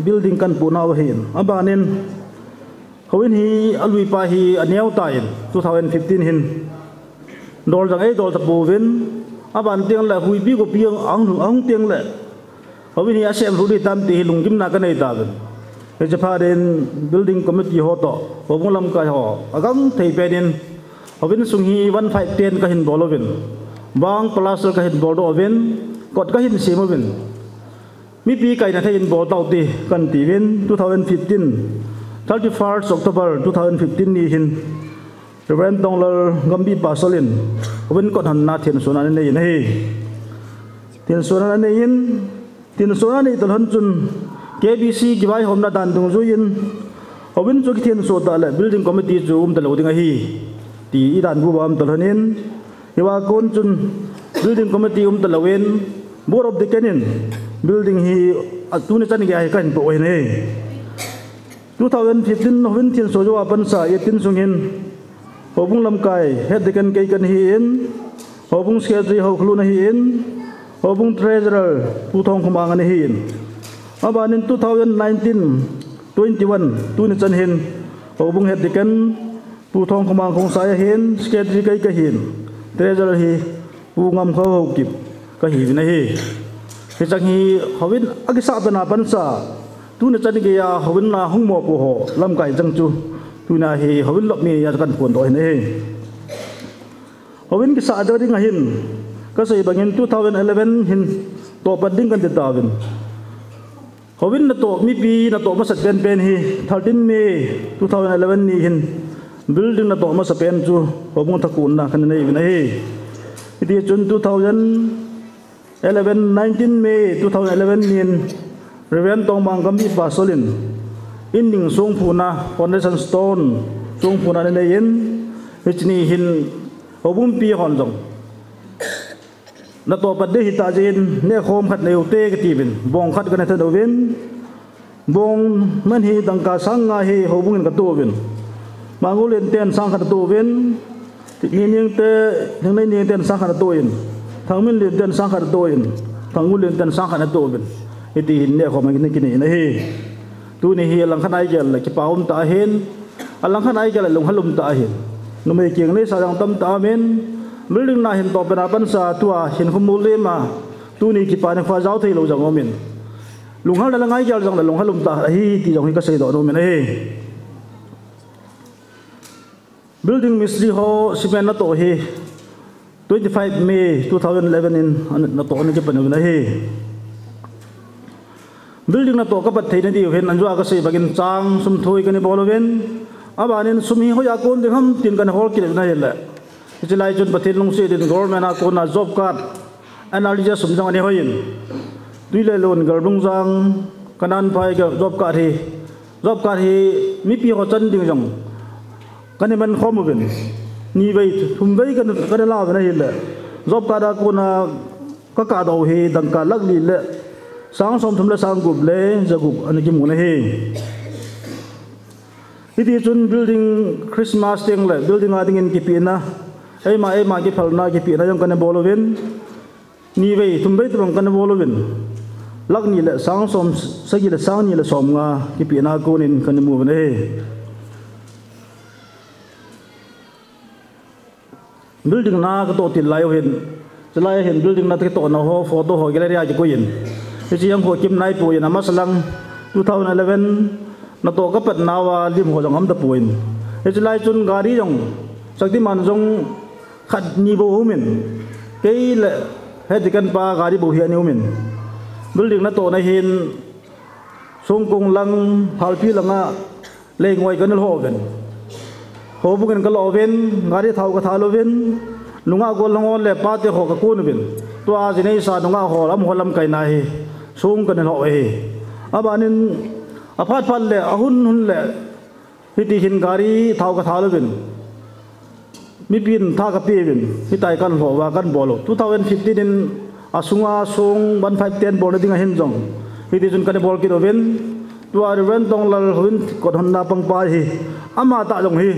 building kan pu naw hin abanen HOU-IN hi alui pa hi aneu tain 2015 hin dol jang ei dol tapu vin aban tiang la hui bi ko piang ang tiang la HOU-IN hi asem ru di tam ti lung kim na ka nei ta ben he cha pha den building committee ho to hobung lam ka ho agam thei pe den HOU-IN sung hi 151 ka hin bolo vin bang plaster ka hin bol do vin kot ka hin semo vin mi pi kai na thein bol tau ti kan ti vin 2015 31st October 2015 ni hin Reverend Dongler Gambi Pasolin HOU-IN kot han na thian sona nei nei thian sona nei in thian sona nei tol han chun KBC giwai hom na dan dung zu in HOU-IN chu thian so ta la building committee chu ta lo ding a hi ti i dan bu bam tol hanin hiwa kon chun building committee ta lo wen board of the canin building hi atuni chan ge ai kan po nei 2015 HOU-IN thian so jo apan sa yetin sungin hobung lam kai het dekan kai kan hi in hobung secretary ho khlu na hi in hobung treasurer pu thong khumang ani hi in abanin 2019-21 tu ni chan hin hobung het dekan pu thong khumang khong sai hin secretary kai ka hin treasurer hi pu ngam kho ho kip ka hi na hi he chang hi HOU-IN agisa bana pan sa tu na chan ge ya HOU-IN na hung mo pu ho lam kai jang chu tu na hi HOU-IN LOPNA ya kan phon doi ne HOU-IN ki sa da ding hin ka sei bangin 2011 hin to pading kan ta win HOU-IN na to mi pi na to ma sat pen hi 13 May 2011 ni hin building na to ma sa pen chu hobung thakun na kan nei win hi ti chun 19 May 2011 ni Reverend Tong Mang Gambi Pasolin in ning sung phuna foundation stone sung phuna ne yin hichni hin hobum pi hon jong na to pad de hita jin ne khom khat neu te ka ti bin bong khat ka ne tha do win bong man hi dang ka sang nga hi hobung ka to win mangu len ten sang ka to win ni ning te ning nei ni ten sang ka to yin thang min len ten sang ka to yin thang len ten sang ka to win iti hin ne khom ni kini na hi tu ni hi lang khanai gel la ki paum ta hen alang khanai gel long halum ta hen no me kieng le sa jang tam ta men building na hin to pena ban sa tua hin khumul le ma tu ni ki pa ne fa jaw thei lo jang omen lung hal la ngai gel jang la long halum ta hi ti jong hi ka sei do no men he building mystery ho simen na to hi 25 May 2011 in na to ni ki pa na he building na to ka pat theina di hen anjua ka sei bagin chang sum thoi kani boloven abanin sumi ho ya kon ding ham tin kan hol ki na hela chilai chun pathil lung se din government a ko na job card analysis sum jang ani hoin tuile lon garbung jang kanan pai ga job card hi mi pi ho chan ding jang kani man khom ben ni bai thum bai kan la na hela job card a ko na ka do hi dang ka lag li le sang som thum la sang gup le za gup an ki mu na he iti chun building Christmas ting le building ading in ki pi na ei ma ki phal na ki pi na jong kan bolovin ni ve thum be tum kan bolovin lak ni le sang som sagi le sang ni le som nga ki pi na ko nin kan mu na he building na ka to til lai hin chalai hin building na to na ho photo ho gallery a ki ko yin chi yang ho kim nai pu yin ama salang 2011 na to ka pat nawa lim ho jong am da puin chalai chun gari jong sakti man jong khat ni bo humin ke le he dikan pa gari bo hi ani humin building na to na hin sung kung lang halpi langa le ngoi kan ho ben ho bukan kalau ven ngari thau ka thalo ven nunga gol longon le pate ho ka kun ven to a jinei sa nunga ho lam holam kai na hi sung kan ho he abanin aphat pal le ahun hun le hiti hin gari thau ka thalo ven mi pin tha ka pi ven hitai kan ho wa kan bolo 2015 in asunga sung 151 bol dinga hin jong hiti jun kan bol ki do ven to a ren tong lal hun ko hon na pang pa hi ama ta jong hi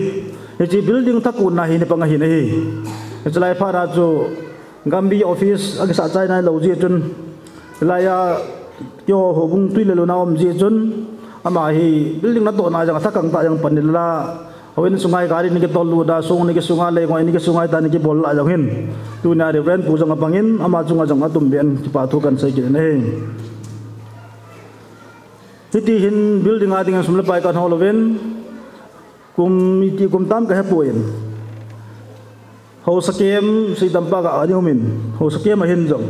chi building thakun na hi ni pang hi hi chalai phara chu gambi office ag sa chai nai lo ji chun laya yo ho bung tui le lo na om ji chun ama hi building na to na jang thakang ta jang panila hoin sungai gari ni ke tolu da sung ni ke sunga le ngoi ni ke sungai ta ni ke bol la jang hin tu na re ren pu jang apangin ama chunga jang atum ben ki pa thu kan sai ki ne hiti hin building a ding sum le pai kan holoven kum iti kum tam ka hepuin ho sakem si dampa ka ani humin ho sakem a hin jong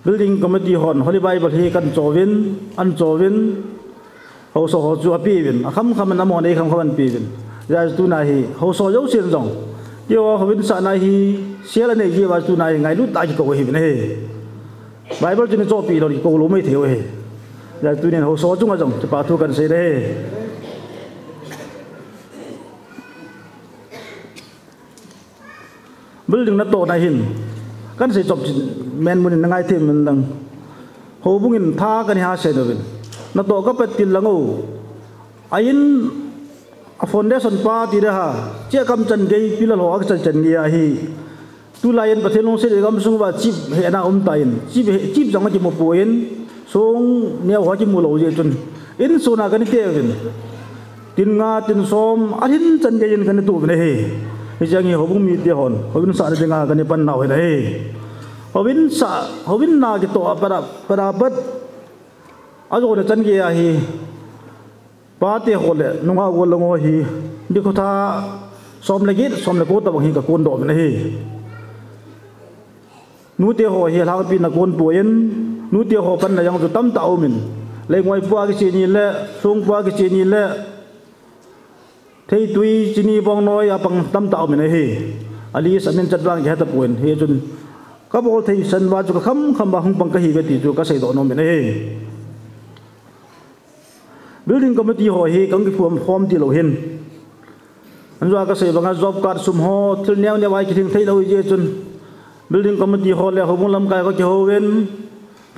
building committee hon holy bible hi kan chowin an chowin ho so ho chu api win akham kham na mo nei kham khaman pi win ya tu na hi ho so yo sin jong yo ho win sa na hi sela nei ji wa tu na hi ngai lu ta ki ko hi ne bible chu ni cho pi lo ko lo mai theu he ya tu nen ho so chu nga jong pa thu kan se de building na to na hin kan se chop men mun ngai them men lang ho bungin tha kan ha se do bin na to ka patil lango ain a foundation pa ti da ha che kam chan gei pilal ho ak chan gi a hi tu lain pathelong se gam sung ba chip he na tain chip jang ki mo poin sung ne ho ki mu lo je chun in so na kan te bin tin nga tin som ahin chan gei kan tu ne he jangi hobung mi te hon hobin sa de nga kan pan na he ne hobin na ki to para bat ajo de chan ge a hi pa te ho le nunga go longo hi di ko tha som le ko ta bang hi ka kon do ne hi nu te ho hi la pi na kon poen nu te ho pan na yang zu tam ta min le ngoi pu a ki chi ni le sung pu a ki chi ni le thei tui chini bong noi apang tam ta min hi ali samin chatwang ge ta poen he chun ka bol thei san wa chu kham ba hung pang ka hi ve ti chu ka sei do no min hi building committee ho hi kang ki form ti lo hin anwa ka sei banga job card sum ho thil nyaw ne wai ki thing thei lo je chun building committee ho le ho bung lam kai ko ki ho wen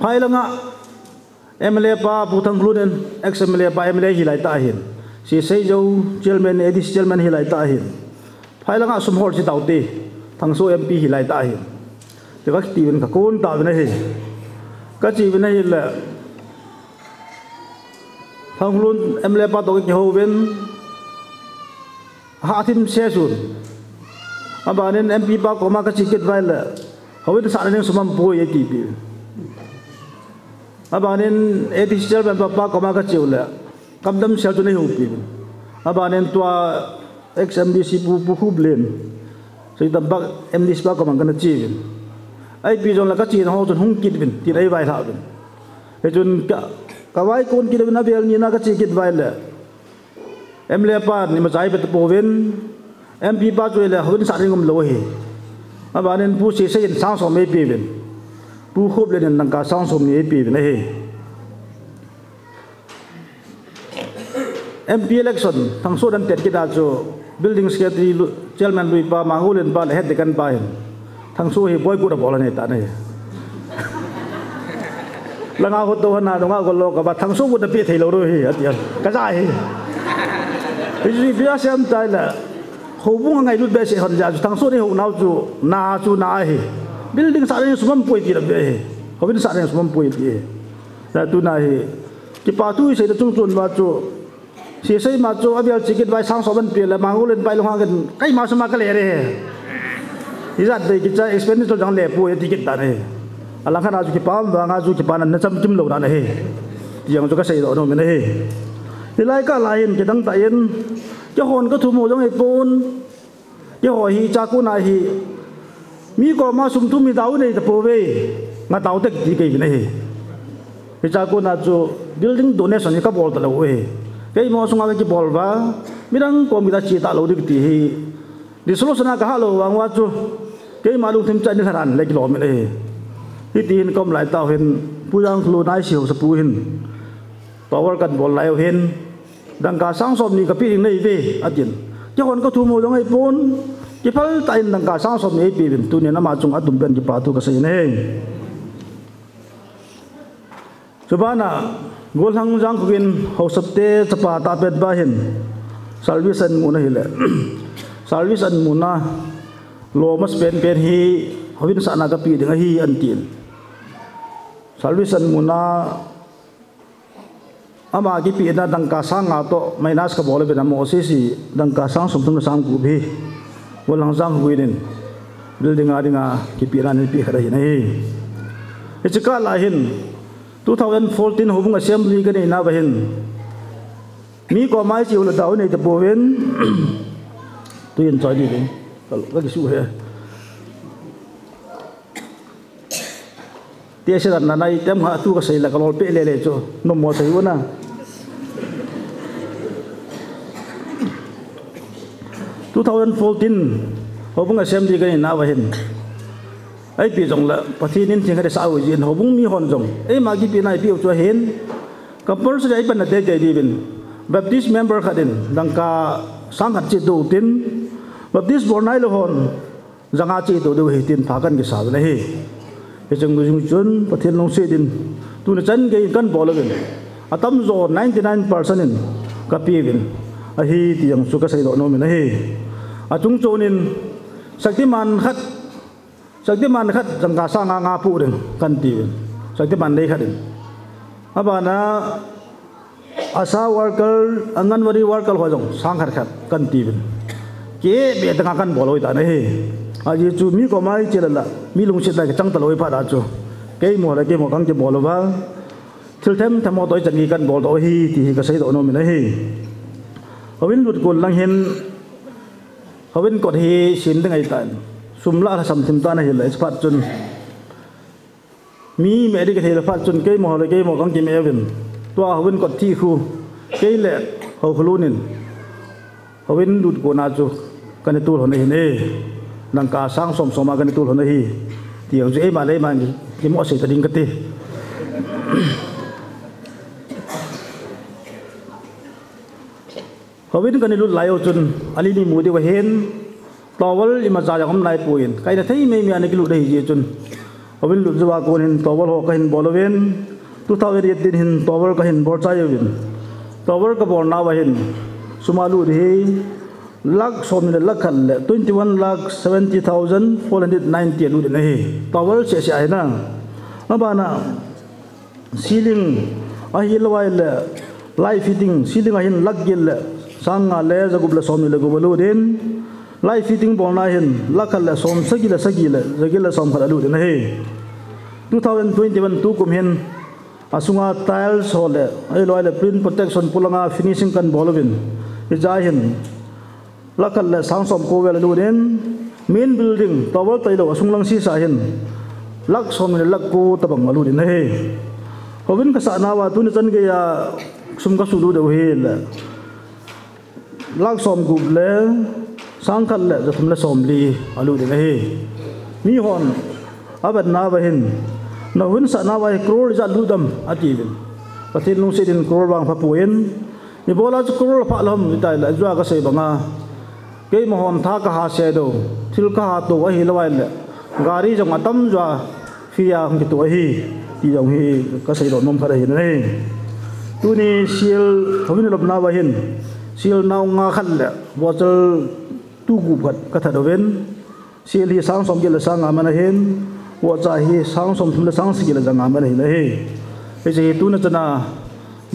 phai langa MLA pa bu thang gluden ex MLA pa MLA hi lai ta hin si sei jo chairman edis chairman hi lai ta hin phai langa sum hor chi tauti thang so MP hi lai ta hin te ka ti wen ka kon ta wen hi ka chi wen hi le thang lun MLA pa to ki ho wen ha thim se sun abanin MP pa ko ma ka chi ket vai le hawin sa ne sumam po ye ti pi abanin edis chairman pa ko ma ka chi le kam dam sel tu nei hu pi abanin tua ex MDC bu khu blen sei dam bak MDC pa ko man kan chi bin ai pi jong la ka chi ho chun hung kit bin ti ai vai tha bin he chun ka vai kon ki na bel ni na ka chi kit vai le MLA pa ni ma jai bet po wen MP pa chu le hawin sa ringum lo hi abanin pu se sei sang so me pi bin pu khop le nang ka sang so me pi bin he MP election thang so dan tet ki da chu building secretary chairman lui pa ma hulen pa head de kan pa hin thang so hi boy ku da bol ne ta ne là ngao hốt tô na ngao còn lo cả bát thằng số một đợt thấy lâu rồi hi atian cái dài hi cái gì bây xem tay là hậu bung ngày lúc bây giờ hòn giả thằng số này hậu nào chu na hi building sa này sumam pui kira be hi hậu bin sa này sumam pui ki là tu na hi cái patu sẽ được chung chung mà chu si sei ma chu abial chikit vai sang so ban pi la mangu len pai long kan kai ma sama ka le re izat de ki cha expenditure jang le pu ticket ta ne ala khana ju ki pam wa nga ju ki panan na cham chim lo na he yang ju ka sei do no me ne he ti lai ka lain ki dang ta yen ki hon ka thu mo jong e pon ki ho hi cha ku na hi mi ko ma sum thu mi dau nei ta po ve nga tau tek ti ke ne he ki cha ku na ju building donation ni ka bol ta lo he cái mò sung cái bol va mi đang có mi ta chỉ ta lâu đi tí hi đi số sana cả lâu vàng qua chú cái mà luôn thêm chạy đi thằng lấy cái lọ mình đây thì tiền công lại tao hiện phu giang lu nai siêu sập hiện power cần bol lại hiện đang cả sáng sớm ni cái pin này về à tiền chứ còn có thu mua giống ai bốn cái phơi tay đang cả sáng sớm này pin tu nên mà chung atum bên cái patu cái gì này Subhana gol hang jang kuin ho sabte chapa ta pet ba hin service an muna hile service an muna lo mas pen hi hawin sa na ka pi ding hi an tin service an muna ama ki pi na dang ka sang nga to minus ka bole be na mo si dang ka sang sum tum sang ku bi gol hang jang kuin building adinga ki pi ran pi khara hi nei ichka la hin 2014 hubung assembly cái này na bahin mi có mai chiều là tàu này tập bộ viên tôi yên chơi đi đấy cái số hè tia sẽ đặt là này tem hạ tu cái gì là cái lỗ bể lệ cho nó mua thấy luôn à 2014 hubung assembly cái này na bahin ai pi jong la pathi nin thing ka sa u jin hobung mi hon jong e ma gi pi nai pi chu hen compulsory ai pan na de de bin baptist member khaden dang ka sang hat chi do tin baptist bornai lo hon janga chi do do he tin pha kan ki sa na he e jong jung chun pathin long se din tu na chan ge kan bol gen atam zo 99% in ka pi bin a hi ti yang su ka sai do no me na he a chung chonin saktiman khat jangka sa nga pu den kan ti saktiman nei khatin abana asa worker anganwari worker ho jong sang khat kan ti bin ke be tanga kan boloi ta nei a ji chu mi ko mai chelala mi lung sit la chang ta loi pa da chu ke mo kang che bolo ba thil them thamo toi changi kan bol do hi ti ka sai do no mi nei hawin lut kol lang hen hawin ko hi sim deng ai tan sumla sam tim ta na hi le spat chun mi me di ka the phat chun ke mo kang ki me vin to hawin ko thi khu ke le ho khulunin hawin lut ko na chu kan tu hon hi ne nang ka sang som soma kan tu hon hi ti ang je ma le ma ki mo se ta ding ka te hawin kan lut layo chun ali ni mu de wa hen tawal ima cha jam nai puin kai na thei me mi an ki lu dei ji chun hawin lu jawa ko hin tawal ho ka hin boloven 2018 hin tawal ka hin bor cha yewin tawal ka bor na wa hin sumalu ri lakh som ne lakh khan le 21,70,490 lu de nei tawal se se ai na abana ceiling a hi lawai le light fitting ceiling a hin lakh gil le sanga le jagub le som le gobolu den light fitting bona hin lakal la som sagila som khala lu na he 2021 tu kum hin asunga tiles hole ai loi le print protection pulanga finishing kan bolovin e ja hin lakal la sang som ko wel lu den main building tower tai lo asung lang si sa hin lak som ne lak ko tabang lu din he hobin ka sa nawa tu ni chan ge ya sum ka su lu de he la lak som gub le sang khat le jathum le som li alu de he mi hon abat na ba hin na hun sa na wa crore ja lu dam ati bin patin lung se din crore bang pha puin ni bola chu crore pha lom ni tai la jwa ka se banga ke mo hon tha ka ha se do thil ka ha to hi lawai le gari jong atam jwa fia hong ki to hi ti jong hi ka sei don mom khara hin nei tu ni sil HOU-IN LOPNA wa hin sil naw nga khat le bottle tu gu phat ka tha doven sil hi sang som ge la sang amana hin wa cha hi sang som thum la sang si ge la jang amana hin he e je tu na chana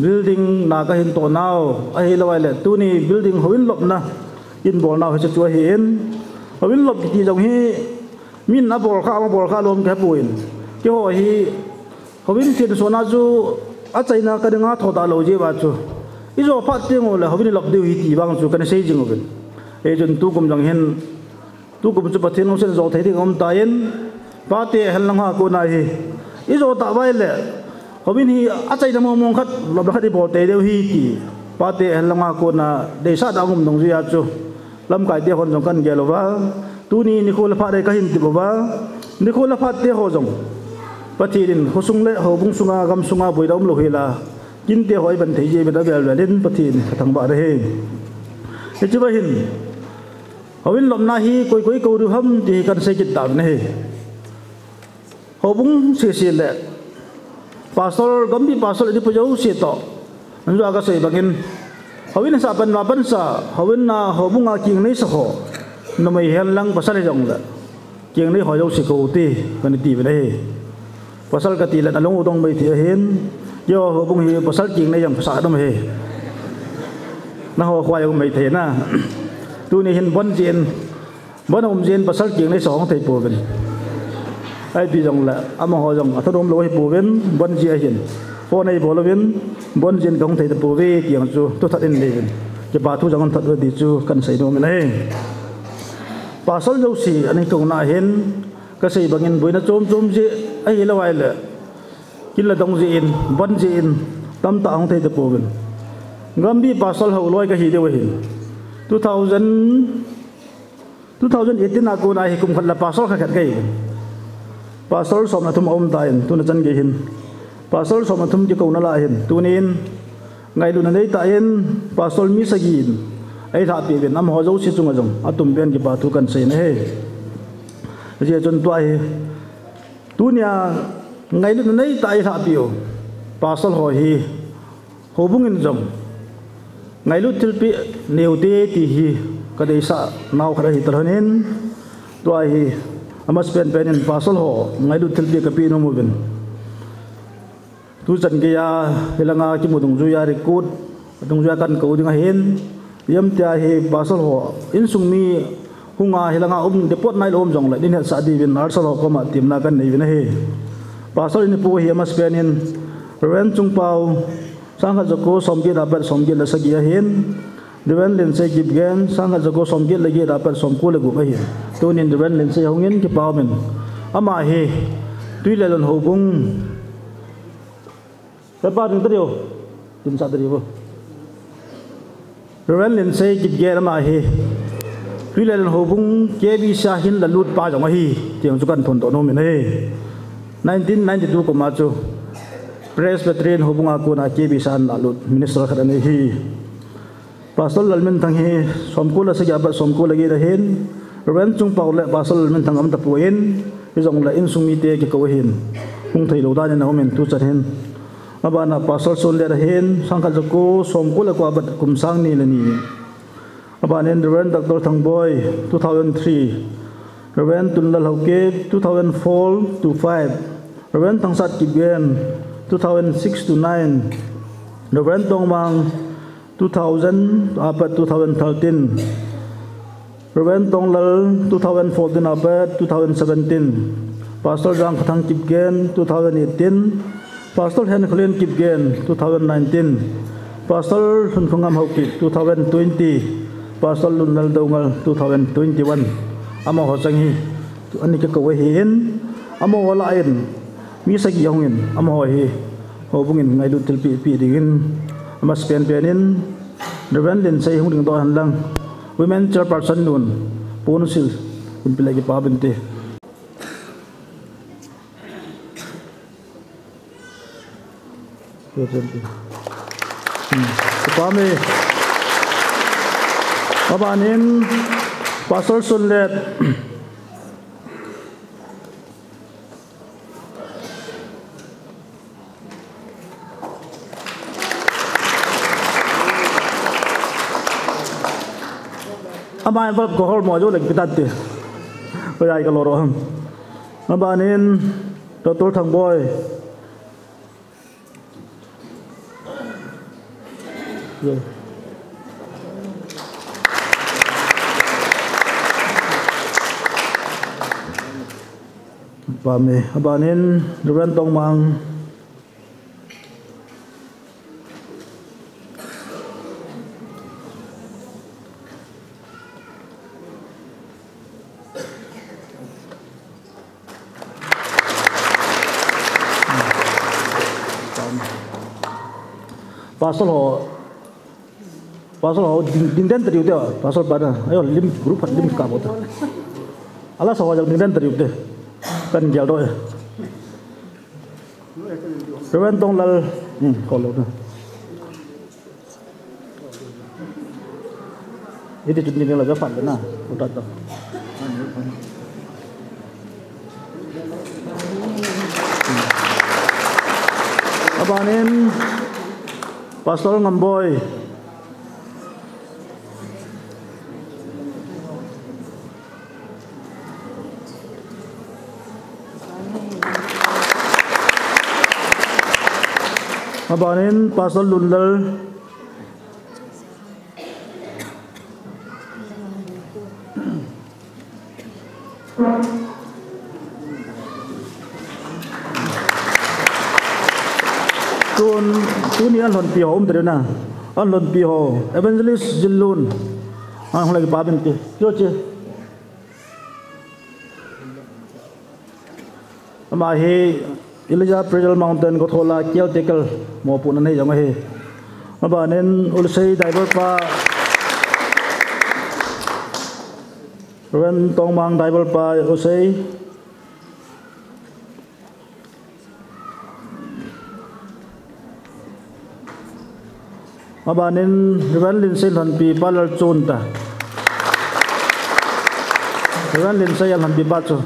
building na ka hin to naw a hi lawai le tu ni building HOU-IN LOPNA in bol naw he chu hi in HOU-IN lop ti jong hi min na bol kha lom ka puin ki ho hi HOU-IN tin so na chu a chaina ka nga thoda lo je ba chu i zo phat te ngol HOU-IN lop deu hi ti bang chu kan sei jing oben e jun tu kum jong hen tu kum chu pathin no sen zo thai ding om ta yen pa te hel lang ha ko na hi i zo ta vai le HOU-IN hi a chaina mo mong khat lop khat i bol te deu hi ti pa te hel lang ha ko na de sa da ngum dong ji a chu lam kai te hon jong kan ge lo wa tu ni ni khol pha de ka hin ti ba ni khol pha te ho jong pathirin hosung le ho bung sunga gam sunga boidom lo hela kin te hoi ban thei je be da bel len pathin thang ba re he chu ba hin HOU-IN LOPNA hi koi ko ru ham ti kan se kit ta ne he ho bung se le pastor gam bi pastor di pu jau se to an ju aga se bangin HOU-IN sa ban la ban sa HOU-IN na ho bung a king nei sa ho no mai hel lang pasal jong la king nei ho jau se ko ti kan ti be he pasal ka ti la along udong mai thi hen yo ho bung hi pasal king nei yang sa dom he na ho khwai mai the na tu ni hin bon om jin pasal king nei song thei po ben ai bi jong la ama ho jong athodom lo hi po ben bon ji a hin po nei bo lo ben bon jin gong thei po ve tiang chu to that in le ben ke ba thu jong that di chu kan sei do me nei pasal jo si ani to na hen ka sei bangin boina chom je ai lawai le kila dong ji in bon ji in tam ta ong thei te po ben gambi pasal ho loi ka hi de wa hin 2018 na ko na hi kum khat la pasal kha khat kai pasal som na thum om ta in tu na chan ge hin pasal som na thum ki ko na la hin tu nin ngai lu na nei ta in pasal mi sagin ai tha pi ben nam ho zo si chunga jong atum ben ki pa thu kan sei na he je chon to ai tunia ngai lu nei ta ai tha pi o pasal ho hi ho bung in jong ngai lu til pi neu te ti hi ka dei sa naw khara hi tarhanin to ai hi amas pen in pasal ho ngai lu til pi ka pi no mo ben tu chan ge ya helanga ki mudung ju ya rekut dung ju kan ko ding hen yam tia he pasal ho in sung mi hunga helanga depot nai lom jong la din sa di bin ar sa ko ma tim na kan nei bin he pasal ni pu hi amas pen in ren chung pau sangha joko somge da per somge la sagi hen dewen len se gib gen sangha joko somge la ge da per som ko le gu ba hi to nin dewen len se hongin ki pau men ama he Twilelon ho bung pa ding trio tin sa trio dewen len se gib ge ama he Twilelon ho bung KBC hin la lut pa jong hi tiang chu kan thon to no men he 1992 ko ma chu Presbyterian hubunga ko na KBC na lut minister kharani hi pasal lalmen thang hi somkula sa gaba somkula gi rahin ren chung paule pasal lalmen thang am ta puin izong la in sumi te ki ko hin kung thei lo da na omen tu chan hen abana pasal sol le rahin sangkha joko somkula ko abat kum sang ni la ni abanen ren dr thang boy 2003 ren tunlal hoke 2004 to 5 ren thang sat ki gen 2006 to 9 November Dongmang 2000 apat 2013 November Donglal 2014 apat 2017 Pastor Jang Khathang Kipgen 2018 Pastor Hen Khlen Kipgen 2019 Pastor Sun Khongam Hauki 2020 Pastor Lunal Dongal 2021 Amo ho changi ani ka ko hin amo wala in mi sagi yongin amo hi ho bungin ngai lu til pi dingin ama spen penin dewan len sei hung ding do han lang women chairperson nun ponsil kun pilagi pa bente pame abanin pastor sunlet amai bab ko hol mo jo lek pitat te ko ai ka loro ham abanin to tol thang boy pame abanin duran tong mang pasal ho dinden teriu dia pasal pada ayo lim grup lim ka bot ala so jang dinden teriu de kan gel do rewan tong lal ko lo na ini tu ni la ga fan na utat to abanin pasal ngamboy abanin pasal lundal tu ni an lon pi ho teriu na an lon pi ho evangelist jilun ang lagi babin ti yo che ama he Elijah Prejal Mountain ko thola kial tekel mo pu na nei jang he abanin ulsei driver pa ren tong mang driver pa ulsei abanin ren lin sei han pi palal chun ta ren lin sei han pi ba chu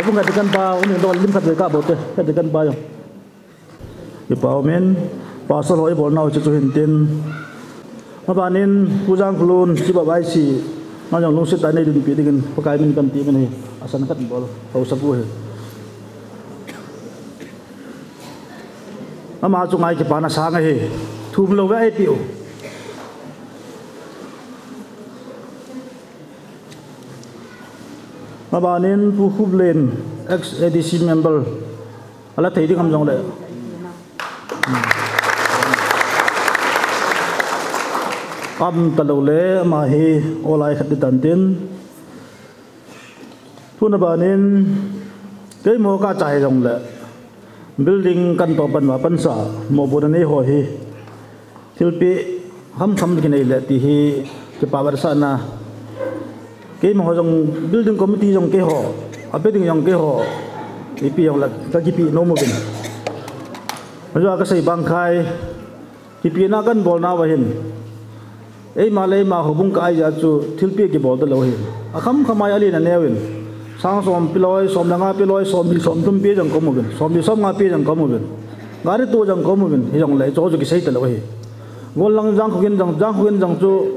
ko ngat kan pa uni do lim khat ka bote ka kan pa yo ipaw men pasal hoi bol nau chu hin tin abanin pujang klun siba bai si na jong lung sit ani din pi dingin pakai min kan ti men he asan khat bol pau sabu he ama chu ngai ki pa na sa nga he thum lo ga ai piu abanin pu khublen ex ADC member ala thei ding am jong le am talole ma hi olai khat tan tin thun abanin ke mo ka chai jong le building kan to ban ma pan sa mo bu nei ho hi thilpi ham tham ki nei le ti hi ke power sa na cái mà họ dùng building committee dùng cái họ, building dùng cái họ, cái pi dùng là cái pi nó một bên, bây giờ cái xây bang khai, cái pi na kan bol na wahin, ấy mà lấy mà họ bung cái giờ chú thiếu pi cái bol đó lâu hin, khăm khăm ai ali na newin, sang som piloi som danga piloi som tum pi dùng có một bên, som đi som nga pi dùng có một bên, gari tu dùng có một bên, dùng lấy cho cái xây đó lâu hin, ngol lang jang khuyên jang chú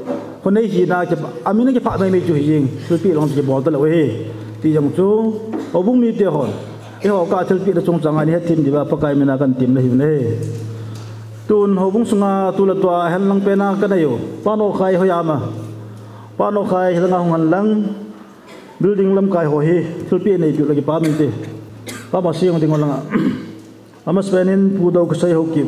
คนนี้ฮีน่าจะอามินก็พาไม่มีจุดยิงคือปีลองจะบอกตลอดเฮ้ที่ยังจู่เอาบุ้งมีเดียวคนเอ้าการที่ปีเราจงจังอันนี้ทีมที่ว่าปากายมีนากันทีมเลยอยู่นี่ตุนเอาบุ้งสุงาตุลตัวเห็นลังเป็นนักกันอยู่ปานโอใครเขายามาปานโอใครเห็นลังหันลังบิลดิ้งลำกายหัวเฮที่ปีนี้จุดลagiปามินตีป้ามาเสียงที่งลังอามาสเปนินผู้ดาวกุศลหกกิบ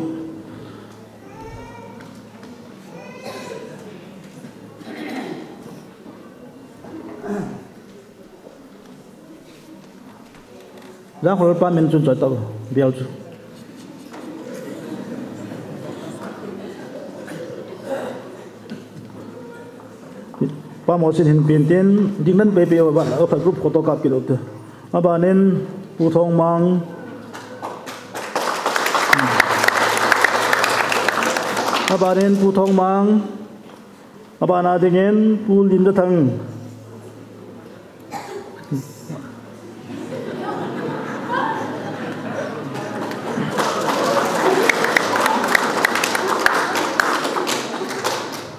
Jangan kalau lupa mention contoh biar tu. Pamosin hin pintin dingnan baby awak awak group foto kap kilo tu. Abanin putong mang. Abanin putong mang apa na dengan pulin datang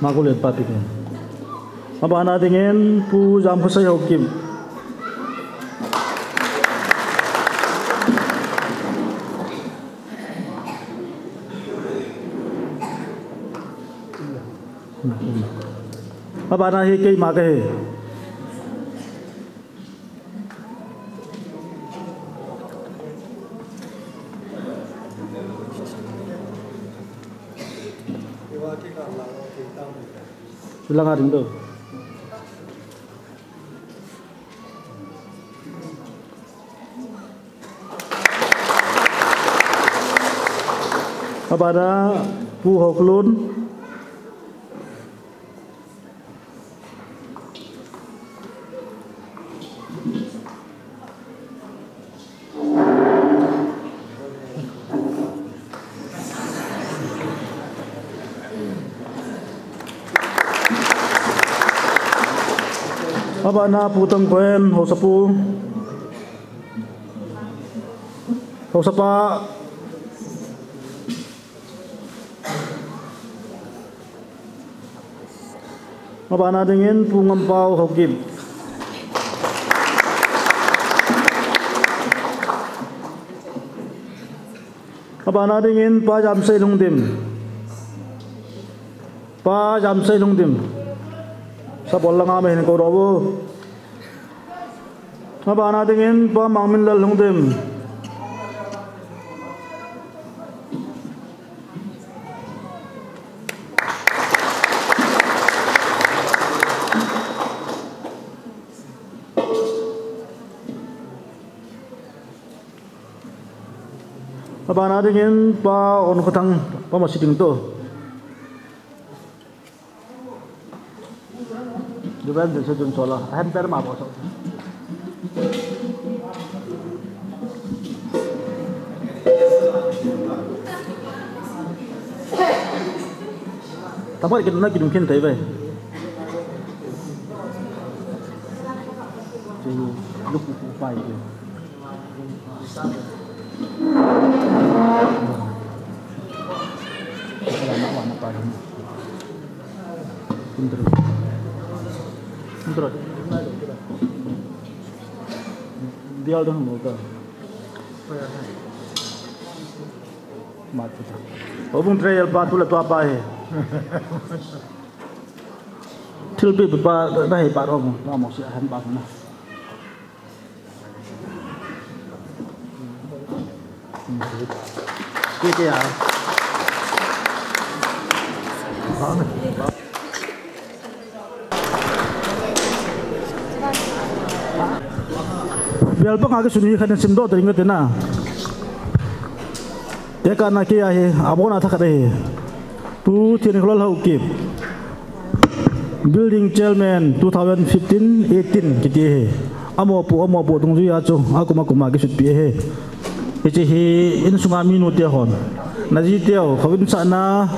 makulit papikin apa na dengan pu jam khosai hokim apa na hi kei ma ke bilang ada itu apa ada pu hoklun apa na putang kuen ho sapu ho sapa apa na dengan pungampau hokim apa na dengan pa jam sai lungdim sabol langa mahin ko robo apa na dengan pa mangmin lal lungdim apa na dengan pa on khotang pa masiting to Jual di sejun solah, hampir mah bosok. Tapi kita nak mungkin tak boleh. Jadi lupa upaya. Kalau nak warna apa ini? Pintar. Terus dia dah muka mati obung trail batu le tu apa he tilpi bepa dah he pak om mau sia han pak na ke ya biar pun agak sunyi kan simdo teringat na ya karena kia he abon atas kata he tu tiada keluar hukip building chairman 2015-18 kita he amo pu tunggu ya cu aku magi sud pi he itu he in sungai minu dia hon naji dia kawin sana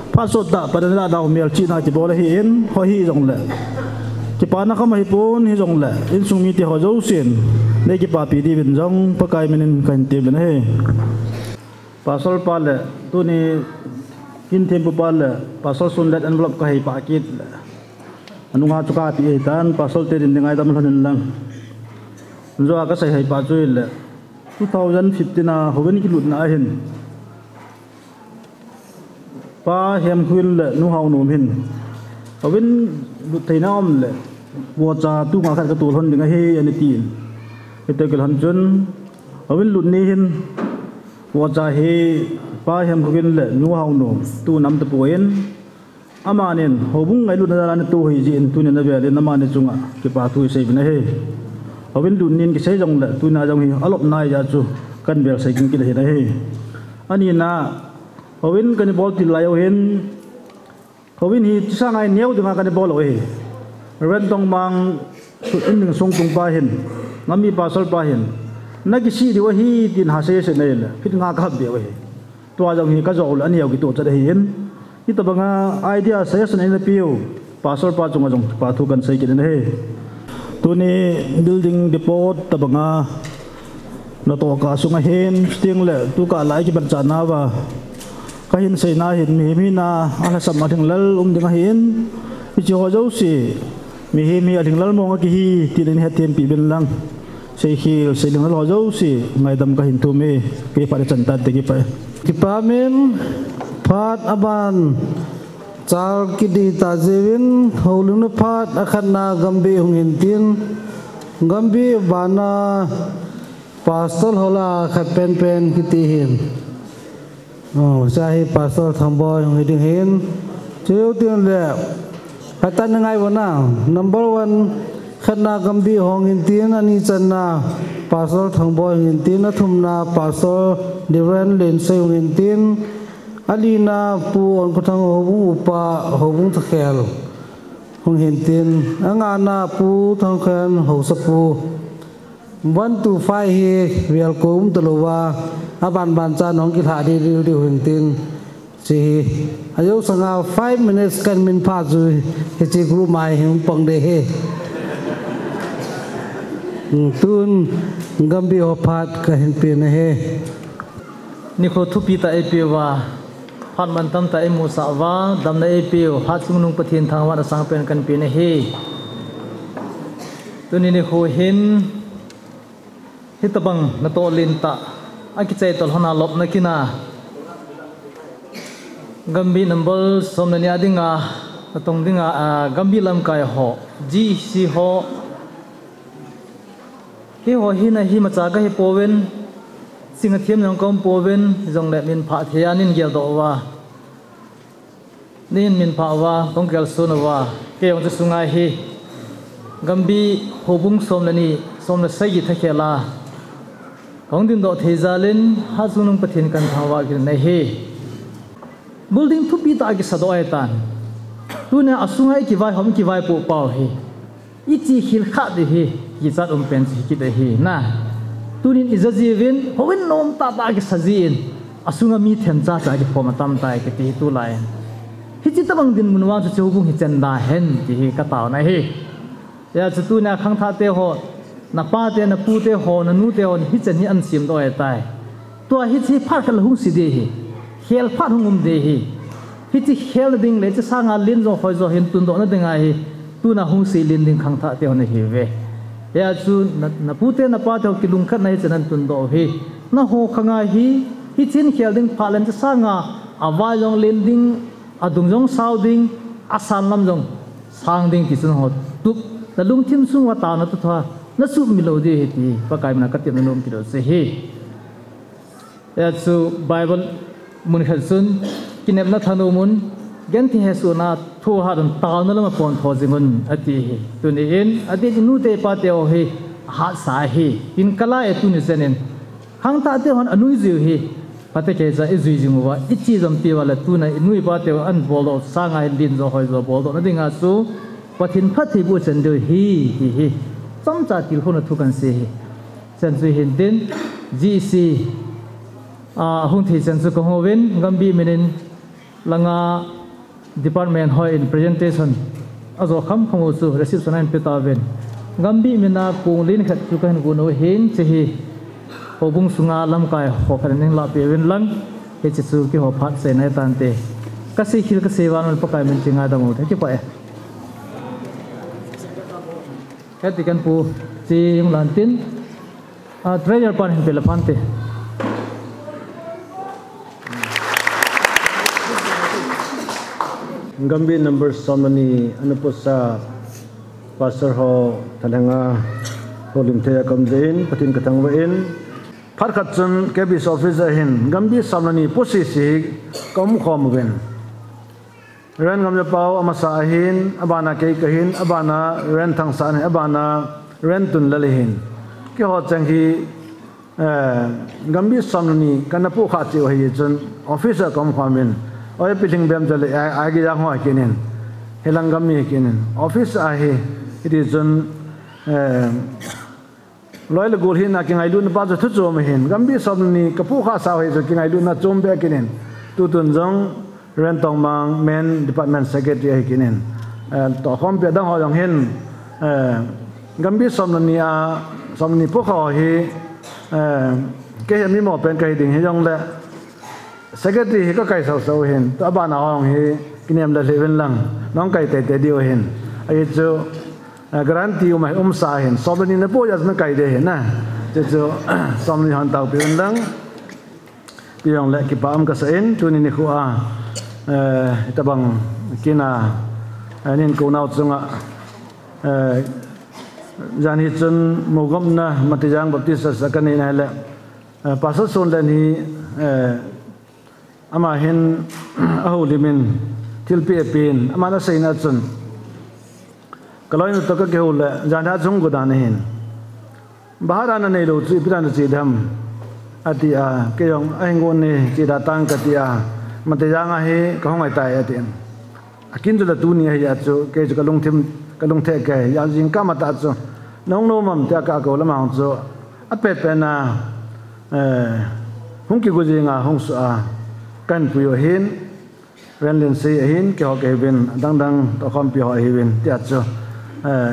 pasot tak pada nak dah mel Cina kita boleh he in hohi jong le kita nak kami pun he jong le in sungai dia ho jauh sin lagi papi di benjong pakai menin kanti ben he pasal pale tu ni kin tempo pale pasal sundat envelope kai pakit anu nga cuka pi tan pasal te din ngai tam lan lang jo aka sai hai pa chui le 2015 na hoben ki lut na hin pa hem khwil le nu hau nom hin hoben lut theina om le wo cha tu nga khat ka tu hon ding he ani tin itu kelan jun awin lunihin wajah he pahem kugin le nuhau no tu nam te poin amanin hobung ngai lunaran tu hijin tu ne nabe le namane chunga ke pa tu sei bina he awin lunin ki sei jong le tu na jong hi alop nai ja chu kan bel sei king ki le he ani na awin kan bol ti layo hen awin hi sangai neu dinga kan bol he ren tong mang tu in song tung pa hen ngami pasal pahin nagi si diwa hi tin hase se nei fit nga ka be we to ajang hi ka jol ani yogi to cha hin ita banga idea saya se nei na piu pastor pa chung ajong pa thu kan sei kin he tuni building depot tabanga na to ka sunga hen sting le tu ka lai ki ban cha na wa ka hin sei na hin mi na ala sam ma thing lal dinga hin mi chi ho jo si mi a thing lal mo ki hi ti den he tem pi ben lang sei khil sei ling lo jo si ngai dam ka hin tu me ke pa chan ta te ki pa ki pa men phat aban chal ki di ta jewin holung na phat akhana gambe hung hin tin gambe bana pastor hola khat pen ki ti hin sahi pastor thamboi hung hi ding hin cheu tin le hatan ngai wana number 1 khana gambi hong in tin ani channa pastor thamboi in tin na thumna pastor divine len se in tin alina pu on ko thang hobu upa hobu thakhel hong hin tin angana pu thang khan ho sapu 1 to 5 hi welcome tolowa aban ban cha nong ki tha di hin tin si ayo sanga 5 minutes kan min pha ju he chi group mai him pang de he tun gambi ophat ka hin pe na he nikho thupi ta epi wa phan man tam ta emu sa wa dam na epi ha chung nung pathin thang wa sang pen kan pe na he tuni nikho hin hitabang na to lin ta aki chai tol hona lop na kina gambi number somna ni adinga atong dinga gambi lam kai ho ji si ho hi ho hi na hi ma cha ga hi powen singa thiam nang kom powen jong le min pha thianin gel do wa nin min pha wa tong gel sun wa ke yong chu sungai hi gambi hobung somna ni somna sai gi thakhela ong din do thezalin ha sunung pathin kan thawa gi na he building thu pi ta gi sado ai tan tu na asungai ki vai hom ki vai pu pau he ichi hil kha de he ki chat pen ki de he na tunin izajivin hoin nom ta ta gi sajin asunga mi them cha cha gi phom tam tai ki ti tu lai hi chi tabang din munwa chu chu bung hi chen da hen ti hi ka taw na he ya chu tu na khang tha te ho na pa te na pu te ho na nu te on hi chen hi an sim do ai tai to hi chi phar khal hung si de hi khel phat hungum de hi hi chi khel ding le cha sanga lin zo hoi zo hin tun do na dinga hi tu na hung si lin ding khang tha te on hi ve ya chu na pu te na pa te ki lung khat nai chen tun do hi na ho khanga hi chin khel ding phalen cha sanga awa jong lin ding adung jong sao ding asan lam jong sang ding ki chun ho tup na lung thim sung wa ta na tu tha na su mi lo de hi ti pa kai na ka ti na nom ki do se hi ya chu bible mun khal sun kinep na thanu mun gen thi he su na thu ha dan taw na lama pon tho jingun ati hi tu ni in ati nu te pa te o hi ha sa hi in kala e tu ni senen hang ta te hon anui jiu hi pate ke za e zui jingu wa ichi jam pi wala tu na nui pa te an bolo sa ngai din zo hoi zo bol do na dinga su pathin phat thi bu chen de hi chom cha til hona thu kan se hi chen zui hin din gc hung thi chen su ko hoven gambi minin langa department hoi in presentation azo kham khamu chu reception in petaven gambi mina kung lin khat chu kan gu no hin che hi hobung sunga lam kai ho khan ning la pewen lang he chi chu ki ho phat se nai tan te ka si khil ka sewan pa kai min chinga da mo the ki pa e ka ti kan pu chi yung lan tin treasure pan hin pe la pan te gambi number somani anupusa pastor ho thalanga holim the kam dein patin katang wa in pharkhat chun KBC officer hin gambi somani pusi si kom khom wen ren ngam ja pau amasa hin abana ke kahin abana ren thang san abana ren tun lalehin ki ho chang hi gambi somani kanapu kha chi hi chun officer kom khomin oi piling bem jale agi yang ho kinen helangam mi kinen office a he it is on loyal gol hin na kingai lu na ba thu chom hin gambi somni kapu kha sa he kingai lu na chom be kinen tu tun jong ren tong mang men department secretary he kinen ต่อความเปียดังหอยองเห็นกัมบีสมนีสมนีพวกเขาฮีเกี่ยมีหมอเป็นไก่ดิ่งให้ยองละสักทีก็ไก่สาวๆเห็นตัวบ้านหอยองฮีกินยำละเลเวนลังน้องไก่แต่เดียวเห็นไอ้เจ้าการันตีอุมาสาเห็นสมนีในพวกยัดมันไก่เดียเห็นนะเจ้าสมนีหันเตาเปลี่ยนลังเปลี่ยนละกิปามก็เส้นตัวนี้นี่ขัวตะบังกินานี่กูน่าจะงะจานฮิจนมุกมนะมัติยังบัพติสสักนี่นั่นแหละภาษาส่วนเลนี้อามาเห็นอาหูลิมินทิลเปียปีนอามาน่าเสียนัดจนก็เลยนึกตัวก็เกี่ยวเลยจานฮัจงกุดานเห็นบ้านนั้นเนี่ยเราจีบนั้นจีดมอดีอาเกี่ยวไอ้งูนี่จีดาตังกติอามัติยังให้ก็ห้องไอ้ตายอดีกินจุดละตัวนี้ให้ยาจูเกี่ยวกับลงทิมกับลงเทกยาจิงก้ามาตัดจูน้องโน้มเจ้าก้าวละมั่งจูอเป็ดเป็นหุ่นกิกุจิงหุ่นสุอากันปุยเห็นเวนลินซีเห็นเกี่ยวกับเห็นดังๆต่อความพิจารณาเห็นที่อาจจะ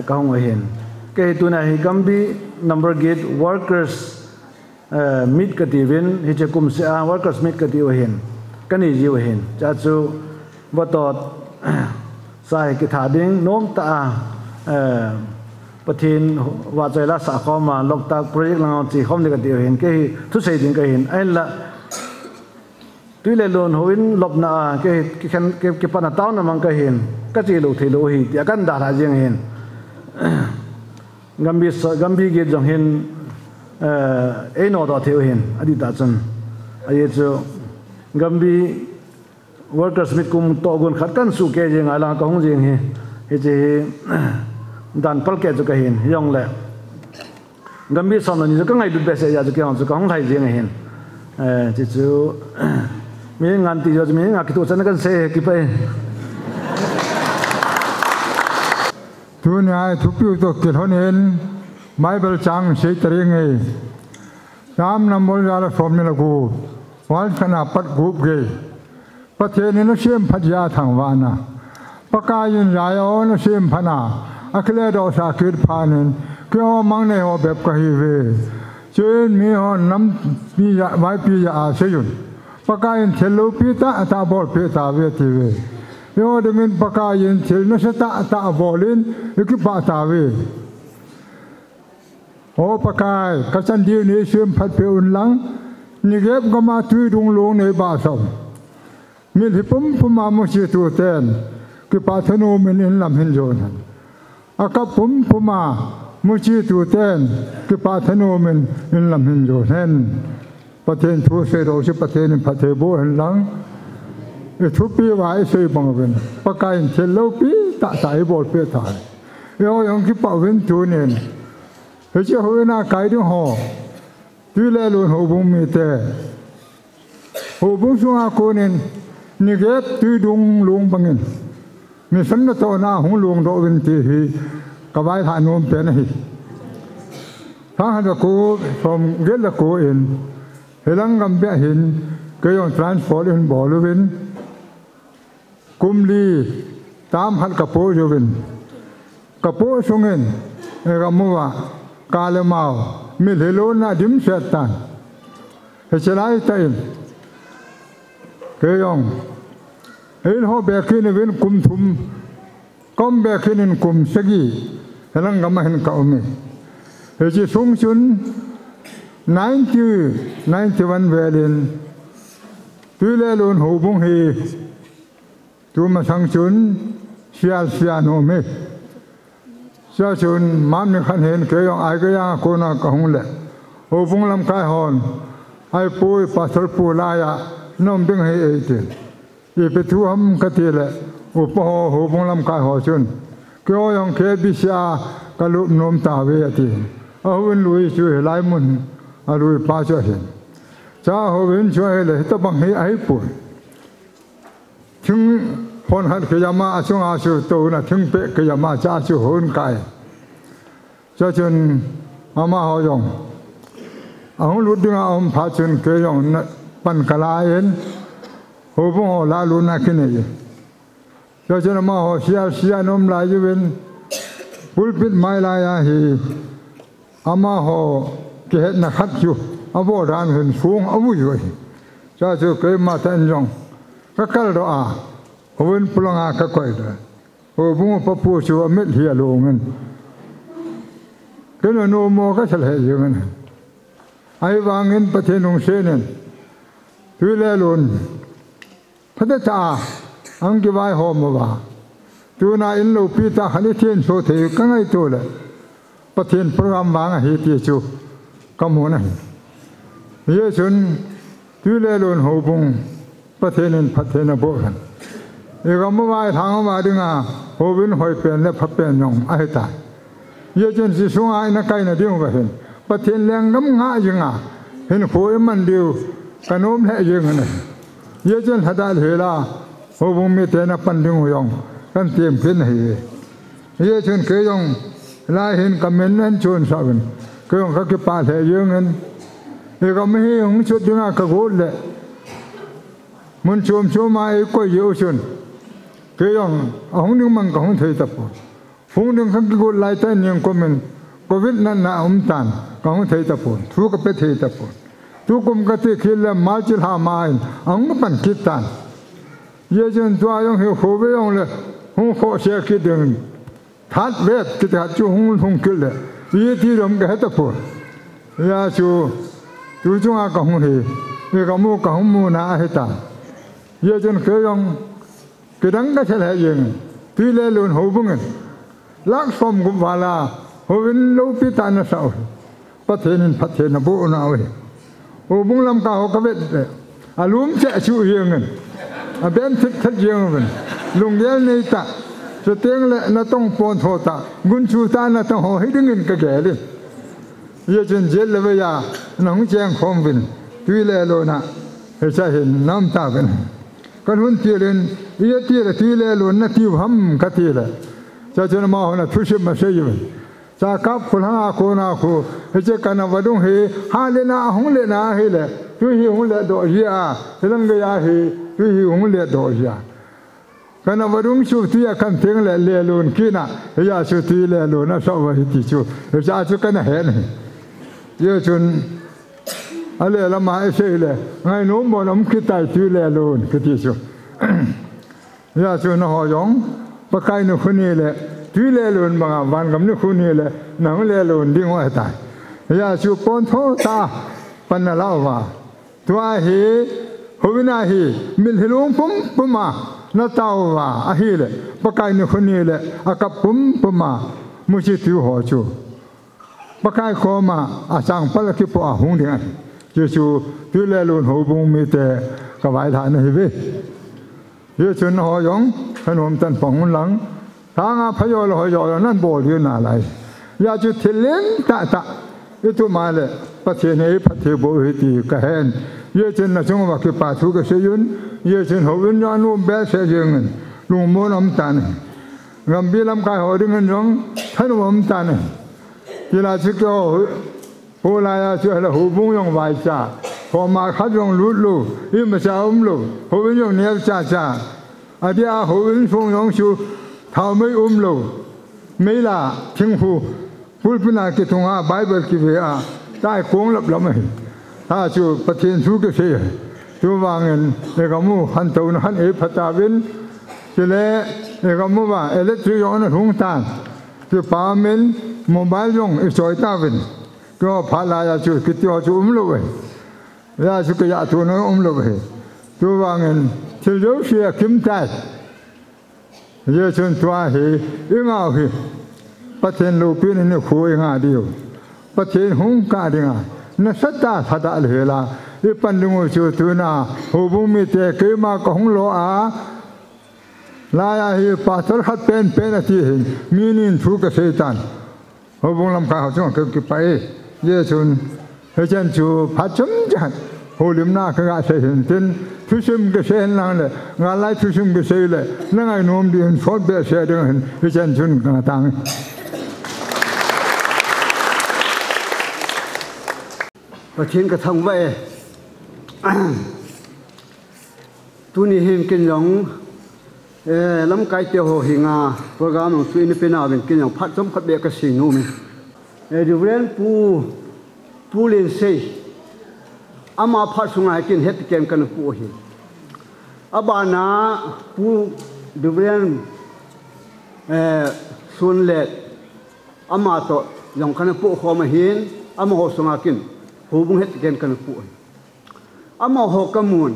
ก้าวเห็นเกี่ยวตัวนี้กัมบี number gate workers meet กันที่เวนที่จะกุมเสีย workers meet กันที่เห็นกันนี่จีเห็นจะจูวัดต่อสายกิถาดิ้งโน้มตาประเทศว่าใจละสาขามาลกตาโปรเจกต์ลังจีเขาเนี่ยก็เดียวเห็นก็ทุกสิ่งดิ้งก็เห็นไอ้ละตุยเลลอนหัวอินลบนาก็ปนต้าวนั่นมันก็เห็นก็จีลูกที่ลูกหิที่กันดาราจีเห็นกัมบีเกิดจังเห็นไอ้โนดอเทียวเห็นอดีตจันไอ้เจ้ากัมบีworkers mit kum to gun khat kan su ke jeng ala ka hong jeng he je dan pal ke ju ka hin yong le gambi som ni ka ngai du be se ya ju ke hong ju ka hong thai jeng hin ji ju mi ngan ti jo mi nga ki to chan kan se ki pe tu nya thu pi to ke hon hen mai bel chang se tari ngai nam nam mol ya la som ni la ku wal khana pat gup geประเทศนี้เราเชื่อมพัทยาทางวานะประกาศยินยายอ๋อเราเชื่อมพนาอัคเลดอสาคิดพานินก็มังในหัวแบบกะฮิเวเชื่อมีหัวน้ำมีไว้ปียาเสียยุนประกาศยินเทลูปีตาตาบอลปีตาเวทีเวโยดมินประกาศยินเทลนสตาตาบอลินยุกิปาตาเวโอประกาศกษัตริย์เดียวนี้เชื่อมพัดเปอุ่นหลังนิเก็บก็มาทุยดุงลงในบาสมมิลฮิปุ่มปุ่มมามุชิตัวเต้นคือปัทโนมินอินลำหินโยนอากับปุ่มปุ่มมามุชิตัวเต้นคือปัทโนมินอินลำหินโยนประเทศทั่วเซโรชิประเทศนี้ประเทศโบเห็นหลังทุกปีว่าไอ้เซบังเวนประกาศเชลโลปีตาสายบอลเพื่อถ่ายยังคิดป่าเวนตัวเนี่ยเฮ้ยเจ้าหัวหน้าไก่ด้วยห่อดูแลลุนหัวบุ้งมีแต่หัวบุ้งช่วงอาโกนินนี่เกิดตุยดุงลุงบังเงินมีสันนิษฐานหน้าหงลุงโดวินทีฮีกบายฐานโนมเป็นฮีถ้าหากกูสมเกิดละกูเองเฮลังกำเบียหินก็ยังทรานสปอร์ตอินบอลวินกุมลีตามหัดกระโปงอยู่วินกระโปงส่งเงินกำมัวกาเลมามิลเฮโลน่าดิมเสตันเฮเชลัยตัยเกยองเห็นเขาแบกขึ้นเว้นกุมทุมก้มแบกขึ้นกุมสกีเฮลังกำมาเห็นเก่ามีเฮจิสูงชุน91 เวลินตุเลลุนหูบุงฮีตัวมาสังชุนเสียโนเมเสียชุนมันมีขันเห็นเกยองไอเกยองโกนากะหงเละหูบุงลำกายหอนไอปุยปัสสปูลายะน้อมดึงให้เอติอีไปทั่วมกติละอุปโภหูบุงลำกายหอชุนเกยองเคบิชากะลุนมตาเวติเอาวินลุยช่วยหลายมุนอาลุยป้าช่วยเห็นจ้าเอาวินช่วยเลยตะบังให้ไอปุ่นถึงพนหัดขยามาช่วงอาชูโตนะถึงเปะขยามาจ้าชูโหนไก่จ้าจนอามาหอยองเอาลุดดึงเอาพาชนเกยองปันกลายเห็นหูบุงลาลุนักนี่ cho nên mà họ xia nôm lại như bên pulpit mai lại thì ama họ cái hết là khát chú abo ran hình xuống abu rồi cho cái mà tên rong các cái đó bên pulang các cái đó bunga papu chú amit hiya longan cái nó mua cái sợi gì vậy ai vangin pathen nong senen Twilelon phát ta ang cái vai họ mà tu na in lo pita khani thiên số thế cái ngày tôi là pathen program vang hi ti chu kam ho na ye chun Twilelon ho bung pathen bo kan e gam ma thang ma dinga ho bin hoi pen le phap pen nong ai ta ye chun si sung ai na kai na ding ba hen pathen leng ngam nga jinga hen phoi man diu kanom le jing na ye chun hada le la ho bung mi te na pan ding yong kan tiêm phin hi ye chun ke yong la hen kamen nan chun sa ben ke yong ka ke pa le jing en e gam hi hung chu dinga ka go le mun chum mai ko yu chun ke yong hung ning mang ka hung thei tap hung ning khang go lai ta ning ko men covid nan na tan ka hung thei tap thu ka pe thei tap tu kum ka te khil la ma chil ha mai ang pan kit tan ye chen tua yong he ho be yong le hung kho se ki ding that vet ki ta chu hung kil le ye ti rom ka ta po ya chu tu chung a ka hung he ye ka mu na he ta ye chen ke yong cái đắng cái thế gì tuy lê luôn hậu bung lắc xóm cũng vào là hậu bên lâu pi tan nó sao phát hiện là bộ nào vậy hậu bung làm cao cái vết lúm chạy chịu hiền bên thích hiền mình lùng đen này ta cho tiếng lệ nó tông pon thô ta gun chu ta nó tông họ hết đứng cái ghẻ đi giờ chân chết là bây giờ nó không chen không vinh tuy lê luôn à thì sẽ hiện năm ta vinh cái huấn tiêu lên ý tiêu là Twilelon nó tiêu hầm cái tiêu là cho nên mà họ là thu xếp mà xây dựng cha cáp khôn ha khôn na khô hay chứ cái nào vào đông he ha lên na hong lên na he là tuy hi hong lên độ gì à thế nên cái he tuy hi hong lên độ gì à cái nào vào đông chú tuy kan tiếng lệ luôn kia na hay là chú Twilelon nó sao vậy thì chú hay cha chú cái này hết này giờ chun ale la mai sei le ngai no mo nam ki tai Twilelon ki ti chu ya chu no ho yong pa kai no khuni le Twilelon ma van gam ni khuni le nang le lon ding wa tai ya chu pon tho ta pan na lao wa tua hi hovina hi mil hilung pum ma na tao wa a hi le pa kai no khuni le akap pum ma mu chi tu ho chu pa kai ko ma a sang pal ki po a hung ding Chúa Twilelon hậu bung mi te cái vài thằng này về, giờ chuyện họ giống anh hôm tân phong lắng, thằng phải rồi họ rồi nên bỏ đi nào lại, giờ chú thiên lên tạ, cái tụi mà là phát triển này phát triển bộ thì cái hen, giờ chuyện là chúng ta cái bà thu cái xây dựng, giờ chuyện hậu viên ra nuôi bé xây dựng, luôn muốn âm tàn, ngầm bi làm cái họ đứng giống thân âm tàn, chỉ là chỉ có hồ lại là hồ bung yong vài cha, hồ mà khát yong lút lù, im mà cha lù, hồ bên yong neo cha, à đi hồ bên phong yong su, thảo mấy lù, mấy là thiên phu, phu bên này cái thùng Bible cái về tại cuốn lập lắm ấy, ta chú phát triển su cái gì, chú vàng người cái mu hắn tàu nó hắn ép phát ta bên, chỉ là cái mu và electric yong nó hung tan, chú ba men mobile yong ép soi ta bên cái phá lại chú cái tiêu chú lù vậy, ra chú cái chú nó lù vậy, chú vàng người chỉ dấu xe kiếm tài, giờ chúng ta thì yêu ngào thì bắt trên lù pin này khui ngà điều, bắt trên hung cả đi ngà, nó sát ta phát đại lệ là, cái pan đường chú tu na, hồ bung mi te cái mà có hung lỗ lại thì bắt thở khát pen là gì hình, minin thu cái xây tan, hồ bung làm cái họ chúng cái phải giờ chúng hay chân chú phát chấm chẳng hồ liêm na cái gã xây hình tin thu xâm cái xây hình lang lệ ngã lại thu xâm cái xây lệ nó ngay nôm đi hình phốt bè xây đường hình hay chân chúng cái tăng và thiên cái thông vậy tu ni hình kinh giống lâm cái tiêu hồ hình program ng suy ni pina bin kin yang phat som khat be ka si nu mi different pu len sei ama phat sunga kin het ken kan pu hi abana pu different sun le ama to yang kan pu kho ma hin ama ho sunga kin hu bung het ken kan pu ama ho kamun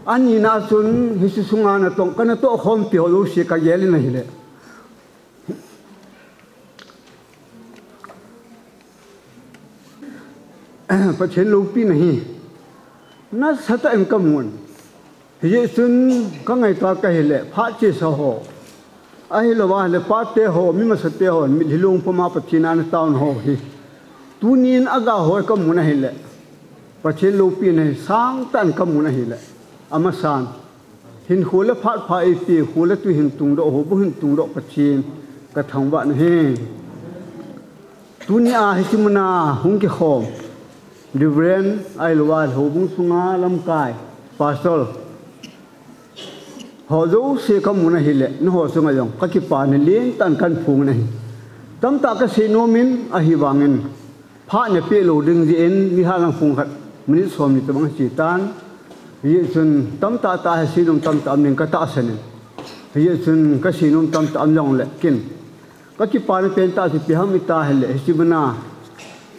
ani na sun hisu sunga na tong kana to khom ti ho lu si ka yeli na hile pachen lu pi nahi na sata em kamun hi sun ka ngai ta ka hile pha chi sa ho ai lo wa le pa te ho mi ma sa te ho mi hilung pama pachina na town ho hi tunin aga ho kamun na hile pachen lu pi nahi sang tan kamun na hile amasan hin khula phat phai pi khula tu hin tung do ho bu hin tung do pachin ka thangwa na he tunia hisimuna hung ki khom divren ailwal ho bung sunga lam kai pastor ho zo se kamuna hile no ho sunga yong ka ki pa ne len tan kan phung na hi tam ta ka se no min a hi wangin pha ne pe lo ding ji en mi ha lang phung khat min som ni tabang chi tan hi chun tam ta ta ha sinum tam ta ning ka ta sanin hi chun ka sinum tam ta am long le kin ka ki pa ne pen ta si pi ham ta hele hibna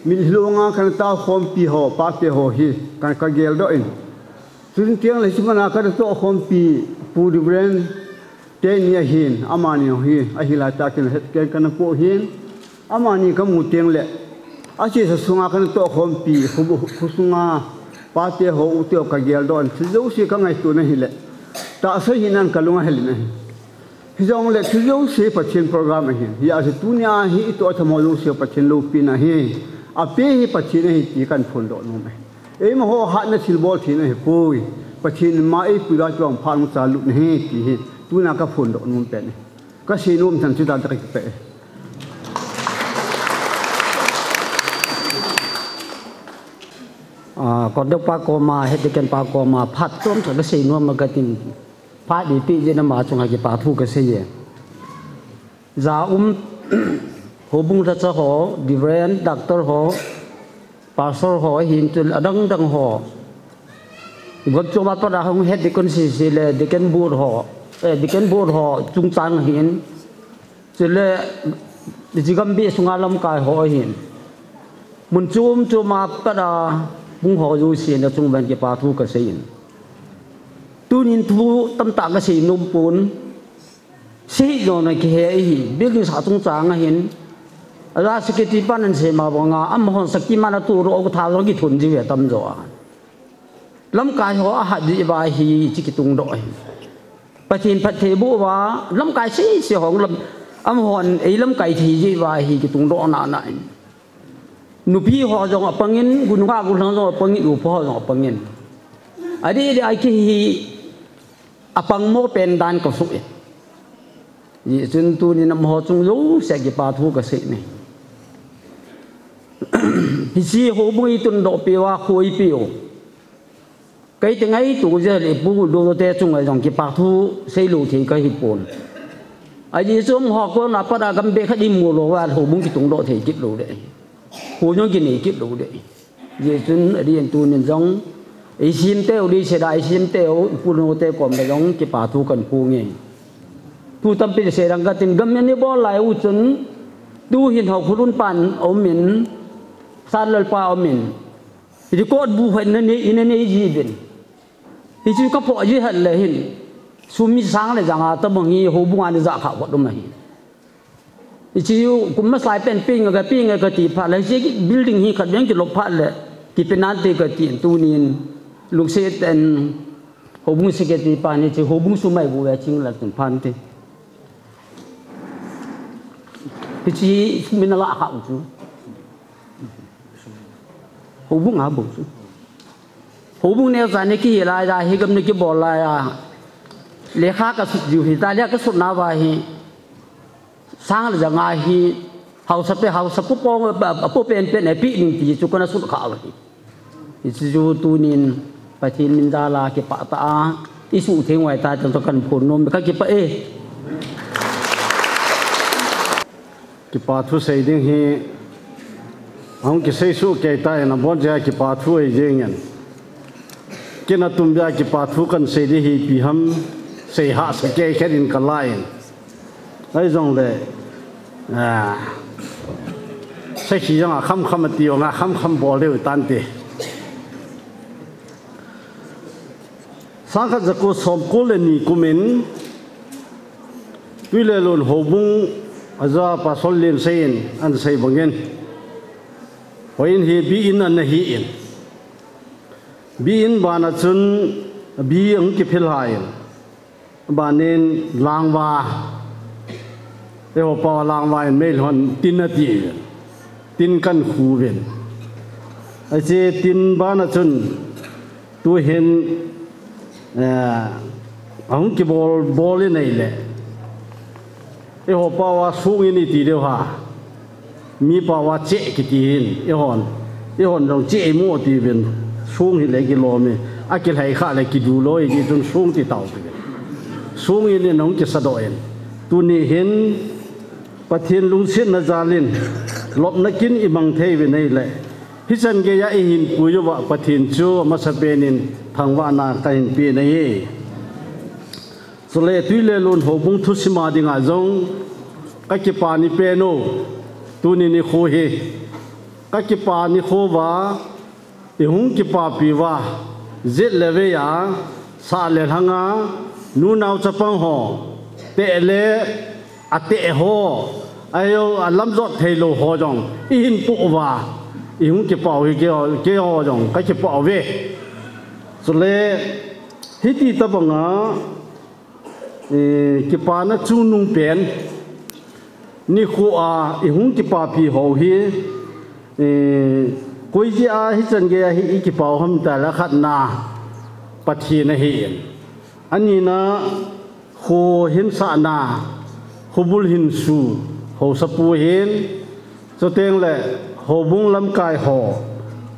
min hilonga kan ta khom pi ho pa te ho hi kan ka gel do in chun tiang le hibna ka to khom pi pu di brand te nia hin amani hi a hi la ta kin het ken kan po hin amani ka mu tiang le a chi sa sunga kan to khom pi khu sunga pa te ho u te ka gel don thizo si ka ngai tu na hi le ta sa hinan kalunga heli na hi hizong le thizo si pachin program hi ya se tunia hi to thamo lu si pachin lu pi na hi a pe hi pachin hi ti kan phun do no me e ma ho ha na sil bol thi na hi pui pachin ma e pu da chong phang cha lu na hi ti hi tu na ka phun do no pe ni ka si num than chi da ta ki pe còn đâu pa cô mà hết cái pa cô mà phát tôm cho cái gì nữa mà cái tin phát đi pi gì nó mà chúng hay pa thu cái gì giá hồ bung ra cho họ different doctor họ pastor họ hiện từ đằng đằng họ vật cho bắt đầu không hết đi con gì là đi cái buồn họ trung tăng hiện chỉ là chỉ cần biết sung alam cái họ hiện muốn chôm mà bắt đầu bung ho yu sin da chung ban ke pa thu ka sein tunin thu tam ta ka sei num pun si jo na ke he hi building sa chung chang a hin ra security pan an se ma bonga am hon sakki mana tu ro ko tha ro ki thun ji ve tam jo a lam kai ho a ha di ba hi chi ki tung do pathin phat the bu wa lam kai si hong lam am hon ei lam kai thi ji ba hi ki tung do na na nupi ho jong apangin gununga gulang jong apangin upo ho jong apangin adi ai ki apang mo pen dan ko su yi chun tu ni nam ho chung lu se ki pa thu ka se ni hi si ho bui tun do pi wa khoi piu kai te ngai tu je le bu do te chung ai jong ki pa thu se lu thi ka hi pon ai zum ho ko na pa da gam be kha di mu lo wa ho bung ki tung do the ki lo de hồ nhung kinh này kiếp đủ đấy, giờ chúng đi ăn tu nên giống, ấy sim teo đi xe đại sim teo, phu nô teo còn là giống cái bà thu cần phu nghe, phu tâm bị xe đang cái tin gầm nhân bỏ lại u chúng, tu hiền học phu run pan ôm mình, san lal pa ôm mình, thì có bu hình nên gì bên, thì chúng có phò gì hết là hình, sumi sáng là rằng tâm bằng gì hồ bung ăn dạ khảo vật đúng này. Ichiu kuma sai pen ping ga ti pha la ji building hi khat yang ki lok pha le ki penalty ga ti tu nin luk se ten hobung se ke ti pa ni chi hobung su mai bu ya ching la tun phan ti ichi min la ha u hobung a bu hobung ne za ne ki la ya hi gam ne ki bol la ya le kha ka su ju hi ta ya ka su na wa hi sang là rằng ai hi hậu sắp bông bố bên này bị đình thì chúng con sút khảo rồi thì chú tu nín phải tin mình ra là cái bát ta isu thế ngoài ta trong cần phun nôm các cái bệ cái bà thu xây đình hi ông cái xây su cái tai là bọn gia cái bà thu ấy riêng nhận cái nào tụm gia cái bà thu cần xây đi hi bị hâm xây hạ xây cái đình cả lại ấy giống đấy xây khi rằng khăm khăm tiêu ngà khăm bỏ đều tan tê sáng khát giấc cô sớm cô lên nhị cô mình tuy là luôn hồ bung giờ bà sol lên xây anh xây bằng nhân hoin hi bi in an hi in bi in bana chun bi ang ki phil hai banin langwa e ho pa langwa in mail hon tinati tin kan khu ven a che tin bana chun tu hen ang ki bol in nei le e ho pa wa sung in ti deu ha mi pa wa che ki tin e hon rong che mo ti ven sung hi le ki lo me a ki hai kha le ki du loi ki chun sung ti tau ti sung in nong ki sa do en tu ni hen pathian lung sin na zalin lop na kin i mang thei ve nei le hi chan ge ya i hin pu yo wa pathian chu ma sa benin thangwa na ka hin pi nei so le tu le lon ho bung thu sima dinga zong ka ki pa ni pe no tu ni kho he ka ki pa ni kho wa i hung ki pa pi wa zet le ve ya sa le hanga nu nau chapang ho te le ate ho ayo alam zot thelo ho jong i hin pu wa i hung ki pa hi ke ho jong ka ki pa ve so le hi ti ta banga ki pa na chu nung pen ni khu a i hung ki pa pi ho hi koi ji a hi chan ge hi ki pa hom ta la khat na pathi na hi ani na khu hin sa na khubul hin su ho sapu hin so teng le ho bung lam kai ho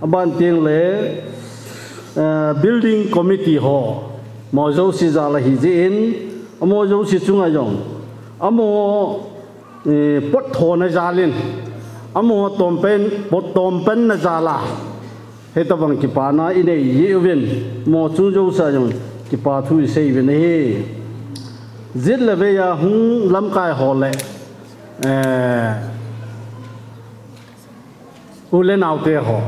aban teng le building committee ho mo zo si za la hi jin amo zo si chunga jong amo pot tho na zalin amo tom pen na zala he ta bang ki pa na ine yevin mo chu zo sa jong ki pa thu sei ven he zit le ve ya hung lam kai ho le u le nau te ho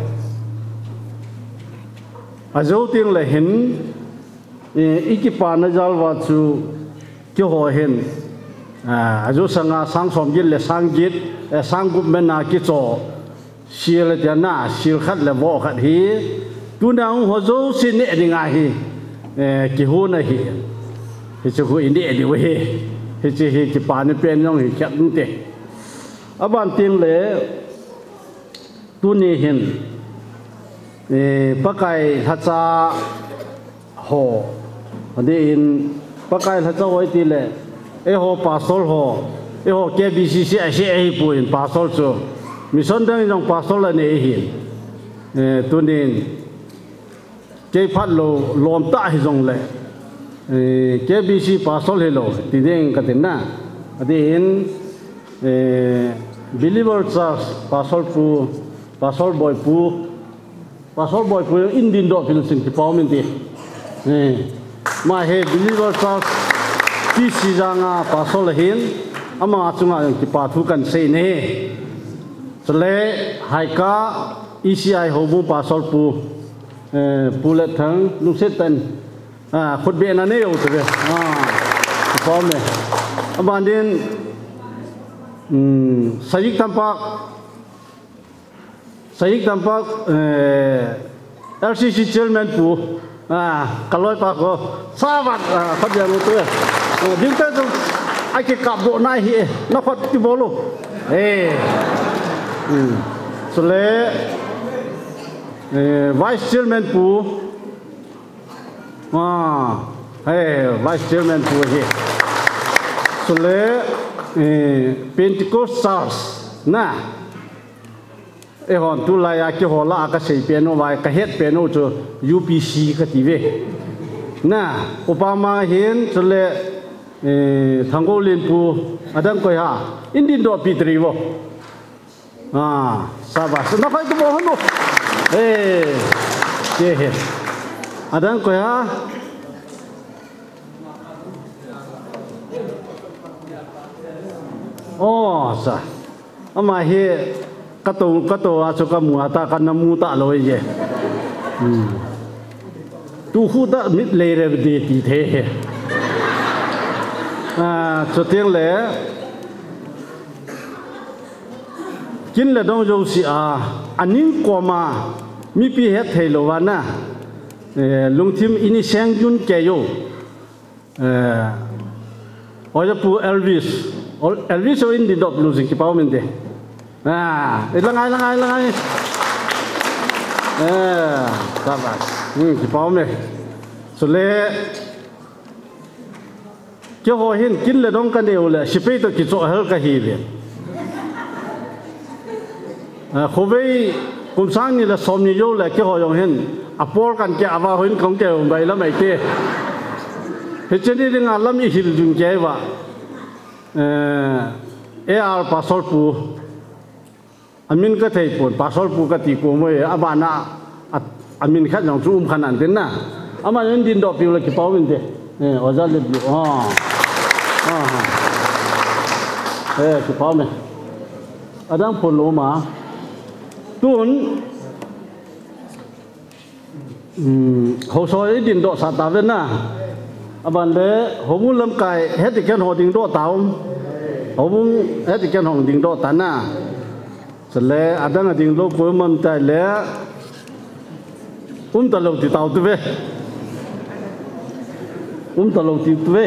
a zo ting le hin iki pa na zal wa chu ki ho hen a zo sanga sang som git le sang git sang gup men na ki cho sil te na sil khat le bo khat hi tu na ho zo sin ne dinga hi ki hu na hi he chu hu inde di we he chi hi ki pa ni pen yong hi khat te aban ting le tu ni hin pakai hacha ho ade in pakai hacha hoi ti le e ho pastor ho e ho KBC se a se ai pu in pastor chu mission dang jong pastor la ne hin tu nin ke phat lo lom ta hi jong le KBC pastor he lo ti deng ka tin na ade in believer church pastor boy pu in din do pin sin ti pau min ti ma he believer church ti si janga pastor hin ama chunga ki pa thu kan sei ne chale haika ECI ho bu pastor pu le thang lu set tan khut be na ne yo te pau me aban din sayik tampak LCC chairman pu kaloi pa ko sabat khat ya mu tu ding ta tu ai ke kap do nai hi na khat ti bolu so le vice chairman pu vice chairman pu hi so le Pentecost stars na e hon tu la ya ki hola ka sei piano vai ka het piano chu UPC ka ti ve na upama hin chule thango limpu adang koi ha indin do pitri wo sabas na kai to mo no ke he adang koi ha sa ama he kato aso kamu ata kanamu ta loi je tu khu da mit le re de ti the cho tiếng lẽ kín là đông dâu si anh nín qua mà mi pi hết thầy lo vana lung thim ini sang jun kêu ôi pu Elvis ở in đi đọc losing cái bao mình thế langai sabas cái bao này so le cho họ hiện kín là đông cái điều là ship ấy tôi chỉ cho hết cái gì vậy khu vực cùng sáng như là xóm như vô là cho họ dùng hiện apol kan kia vào hiện công kêu vậy là mấy thế hết trên đi ngang làm gì hiểu dùng cái vậy AR passport pu amin ka thei pon passport pu ka ti ko moi abana amin khat jong chu khan an den na ama yen din do piu la ki pawin de oza le bi ki paw me adang pon lo ma tun ho so din do sa ta ven na aban le homu lam kai het ken ho ding do taw homu het ken ho ding do ta na sele adang ding lo ko mam tai le ta lo ti taw tu ve ta lo ti tu ve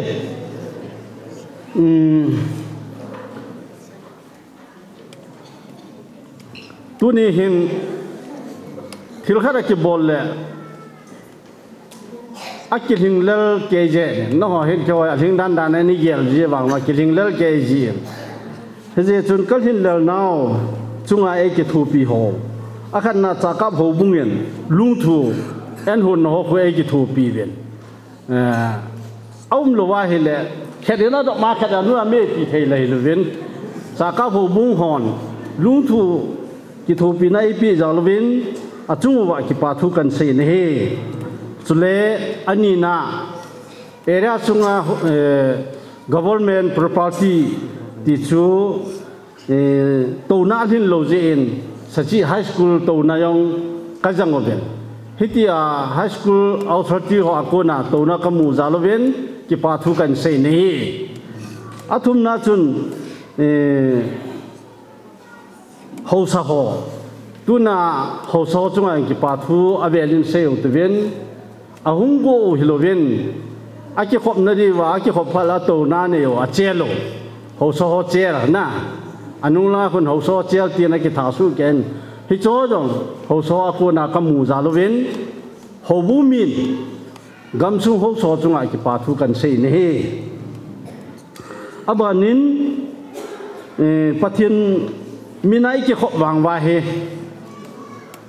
tu ni hin thil khara ki bol le akil hing lel keje no ho hin ko hing dan dan ni gel je wang ma kil hing lel keje he je chun kal hin lel naw chunga e ki thu pi ho akhan na cha ka ho bungen lung thu en hun ho ko e ki thu pi ven lo wa he le khe na do ma khe da nu me pi thei le le ven cha ka ho bung hon lung thu ki thu pi na e pi ja lo ven a chung wa ki pa thu kan se ne he Sule anina area sunga government property ti chu to na hin lo je in sachi high school to na yong kajang oben hitia high school authority ho akona to na kamu zaloven ki pathu kan sei nei athum na chun ho sa ho tuna ho so chunga ki pathu avelin sei utven ahungo hiloven aki khop na di wa aki khop phala to na ne yo achelo ho so ho chel na anula khun ho so chel ti na ki tha su ken hi cho jong ho so aku na kamu zaloven ho bu min gam su ho so chunga ki pa thu kan sei ne he abanin pathin minai ki khop wang wa he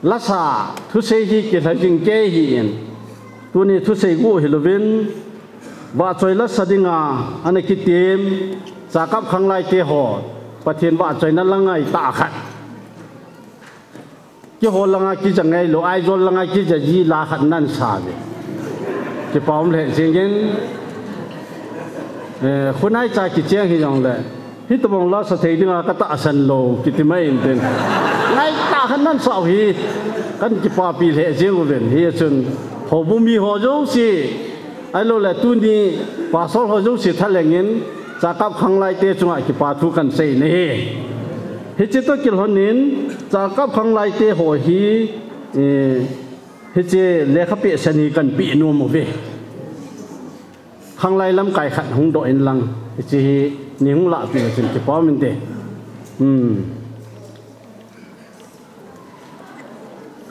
lasa thu sei hi ki la jing ke hi en tuni thu sei gu hilovin wa choi la sadinga ane ki tem sakap khanglai te ho pathin wa choi na langai ta khat ki ho langa ki jangai lo ai zol langa ki ji la khat nan sa be ki paum le jingen khunai cha ki cheng hi jong le hi to bong la sa thei dinga ka ta san lo ki ti mai in den ngai ta khat nan sa hi kan ki pa pi le jeng ven hi chun ho bu mi ho jo si ai lo la tu ni pa sol ho jo si thalengin cha kap khanglai te chunga ki pa thu kan sei ne he che to kil honin cha kap khanglai te ho hi he che le kha pe sani kan pi nu mo ve khanglai lam kai khat hung do in lang chi ni hung la pi chin ki pa min te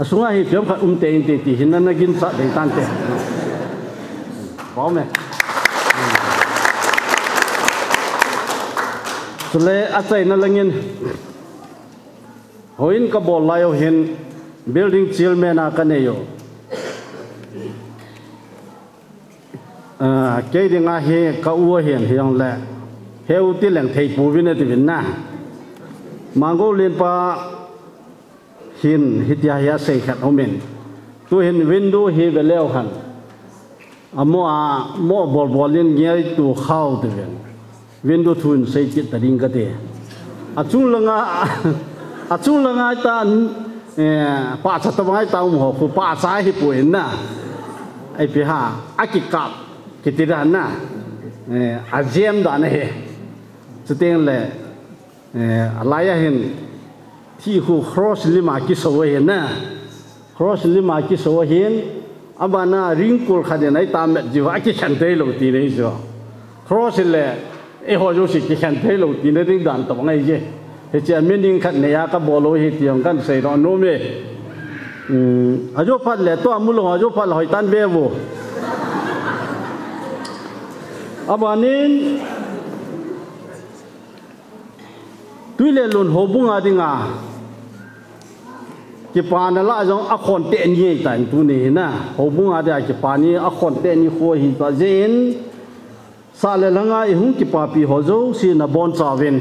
asunga hi piam khat te in te ti hin na gin sa de tan te pa me sule achai na langin hoin ka bol layo hin building chairman a ka ne yo cái đi ngã he cả uo hiền hiền lệ heo ti leng thei pu vin ti vin na mango len pa hin hitia ya sei khat homen tu hin window he veleo han mo bol bolin ngai tu khau ti vin window thun sei ti taring ka te achung langa ta pa cha ta ngai ta mo khu pa sa hi pu en na ai pi ha akikap kitiran na ajem da na he chuteng le alaya hin thi khu cross lima ki so he na cross lima ki so hin abana ring kul khade nai ta me jiwa ki khan te lo ti nei jo cross le e ho jo si ki khan te lo ti ne ring dan to ngai je he che meaning khat ne ya ka bolo hi tiang kan sei ro no me ajo phat le to amulo ajo phat hoi tan be wo abanin Twilelon hobunga dinga ki pana la jong akhon te ni tan tu ni na hobunga da ki pani akhon te ni kho hi ta jen sale langa I hung ki pa pi hozo si na bon chawen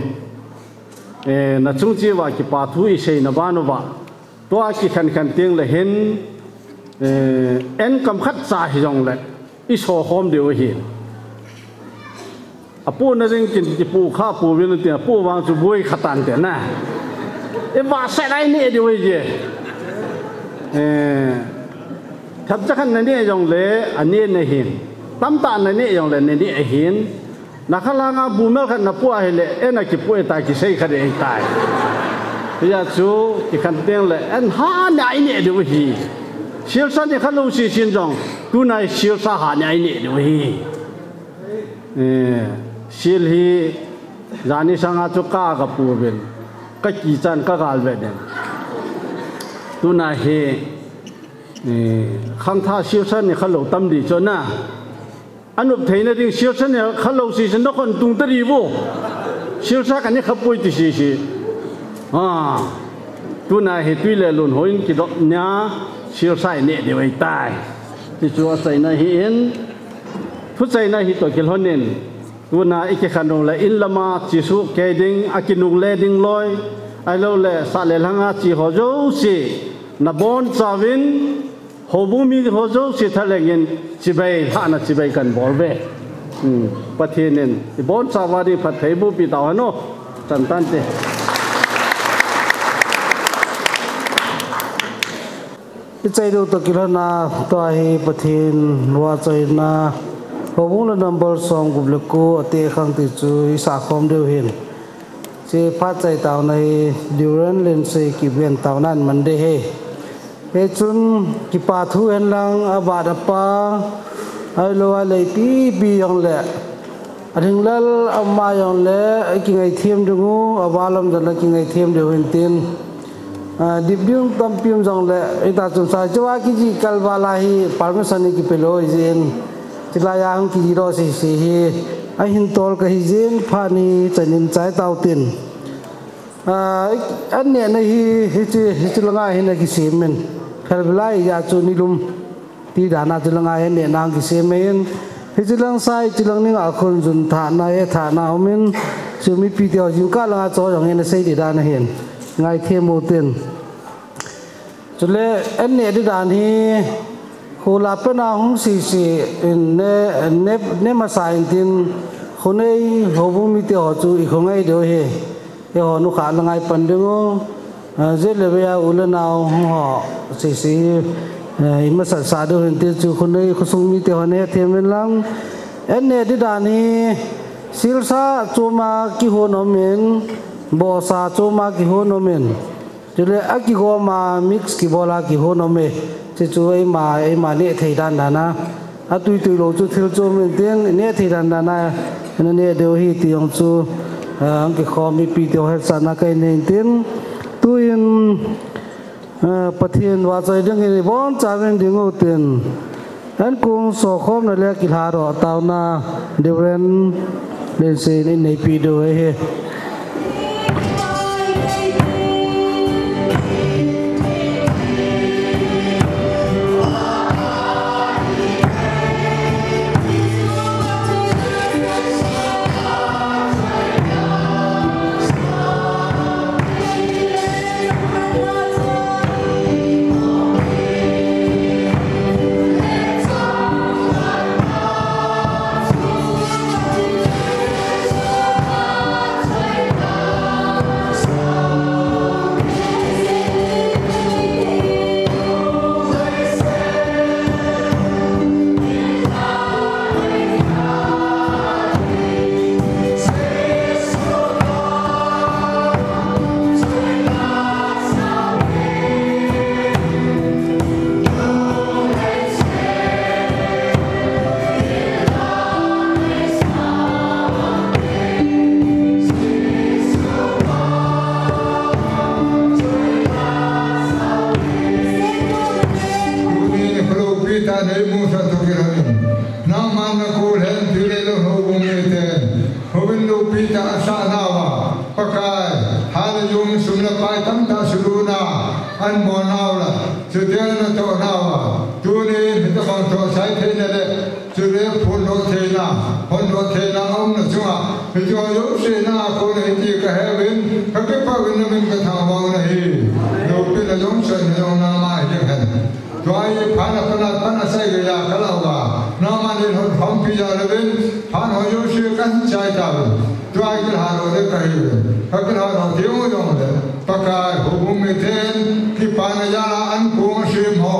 na chung chi wa ki pa thu I sei na ba no ba to a ki khan khan teng le hen en kam khat sa hi jong le I so hom de hi apo na ring kin ki pu kha pu vin te pu wang chu boi khatan te na e ba sai dai ne de we je thap cha khan na ne jong le ane ne hin tam ta na ne jong le ne ni a hin na khala nga bu mel khan na pu a hele e na ki pu e ta ki sei khade e tai ya chu ki khan teng le en ha na ai ne de we hi shil sa ni khan lo si sin jong tu nai shil sa ha na ai ne de we hi shil hi zani sanga chu ka ka pu ben ka ki chan ka gal ve den tu na he khang tha shil san ni khalo tam di cho na anup theina ding shil san ni khalo si san do kon tung tari bo shil sa kan ni khapoi ti si tu na he Twilelon hoin ki do nya shil sai ne de wai tai ti chu sai na hi en thu sai na hi to kil honen tu na ike khanong la in lama chi su ke ding akinung le ding loi ai lo le sa le langa chi ho jo si na bon chawin hobumi ho jo si thalengin chi bai ha na chi bai kan bol ve pathinen I bon chawari phathei bu pi taw no chan tan te Ichai do to kilana to hi pathin wa chai na hobung la number song gubleku ate khang ti chu isa khom deu hin che pha chai taw nai duran len se ki ben taw nan man de he chun ki pa thu en lang abad pa ai lo a le ti bi yong le aring lal amma yong le ki ngai thiam dungu awalam dan ki ngai thiam deu hin tin dibyung tam pium jong le ita chun sa chwa ki ji kalwala hi permission ki pelo jin tilaya hung ki ro si hi a hin tol ka hi jin phani chanin chai taw tin an ne na hi langa hi na ki semen khalblai ya chu ni lum ti dana langa he ne nang ki semen hi lang sai lang ning a khon jun tha na e tha na homin chu mi pi teo jin ka langa cho jong ne sei di dan hen ngai themo tin chule an ne di dan hi khula pena hung si ne ma sa tin khonei hobu mi te ho chu I khongai do he e ho nu kha langai pandingo je le ya ulanaw ho si I ma sa do hin te chu khonei khusung mi te ho ne themen lang en ne di dan hi silsa chuma ki ho no men bo sa chuma ki ho no men chule aki go ma mix ki bola ki ho no me chu ai ma ne thei dan na a tui lo chu thil chu men ten ne thei dan na ne deu hi tiang chu ang ki kho mi pi teo he sana kai ne tin tuin pathian wa chai ding ni bon chawen ding o tin an kung so khom na le ki ha ro taw na deuren len se ni nei pi do he này mua sa tu kira ni. Nam man na ko hen tile lo ho bung ete. Hobin lo pita asa nawa. Pakai hal yung sumla pai tam ta suluna an bonaula. Setiap na to nawa. Tuni kita bang to sai the na le. Sure phun lo the na om na chua. Hijo yo se na ko ne ti ka heaven. Ka ke pa win na min ka tha ba na hi. Lo pi la yong sen na na ma hi hen. Tuai phana pana sai ga ya kalawa. Na ma ne ho hom pi ya le ben. Phan ho yo se kan chai ta. Tuai ka ha ro de ka hi. Ka ka ha ro de mo yong le. Pakai ho bum me ten ki pana ya la an ko sim ho.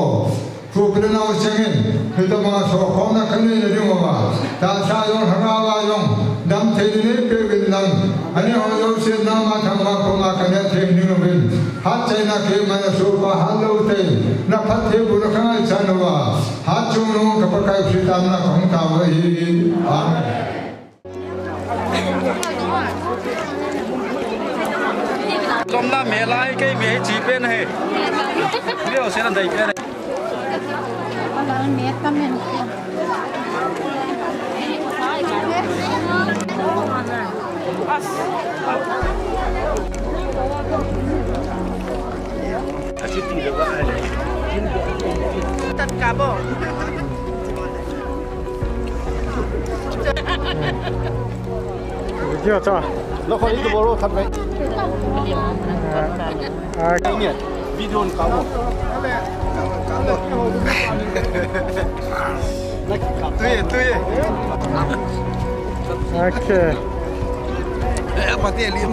Tu pernah usangin, kita masuk kona kini ni rumah. Tak saya hangawa yang dam tadi ni pebinlang. Ani orang yang nama thangwa koma kena tadi ni rumah. Hat China ke mana sopa halu teh. Napat teh bukan janwa. Hat cunung kepakai cerita nak kong tahu ini. Jomla melai ke mei jipen hai. Dia usiran dah ipen. Tất cả bộ. Chưa cho. Nó khỏi đi bộ thật vậy. Cái gì? Video cáo một. Tui. Okay. Apa dia lim?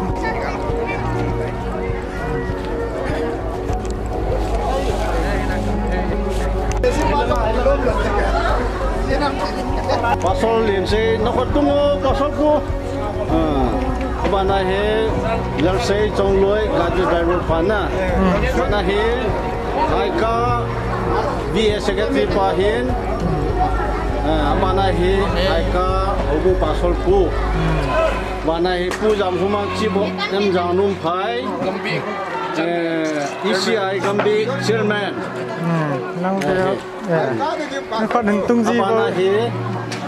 Pasal lim se nak tunggu pasal ku. Mana he lersei trong lối gadi driver pana. Mana he ai ka VS secretary pahin. Mana he ai ka obu pasal ku. Mana he pu jam humang cibo em jang num phai. ECI Gambi chairman. Nang dia. Nak kon tung ji Mana he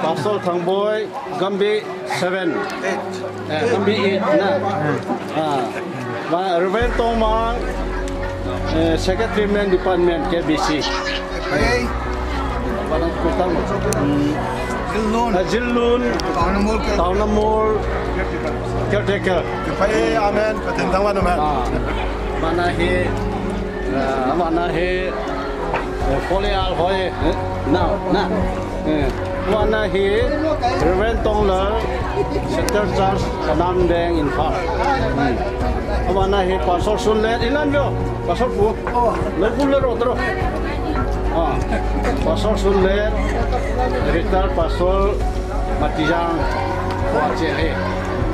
pasal thang boy Gambi 7. Gambi 8 na. Và Reverend Tomang Secretary Man Department KBC. Barang kutang. Jilun. Taunamol. Caretaker. Pai amen. Paten tangwan amen. Mana he Polial hoy. Now. Mana he Reverend Tongler Center Church Nam Deng in Park. Mana he Pastor Sunlet ilan yo. Pastor pu. Lepuler otro. Pastor Sunlet Retired Pastor Matijang Kuache.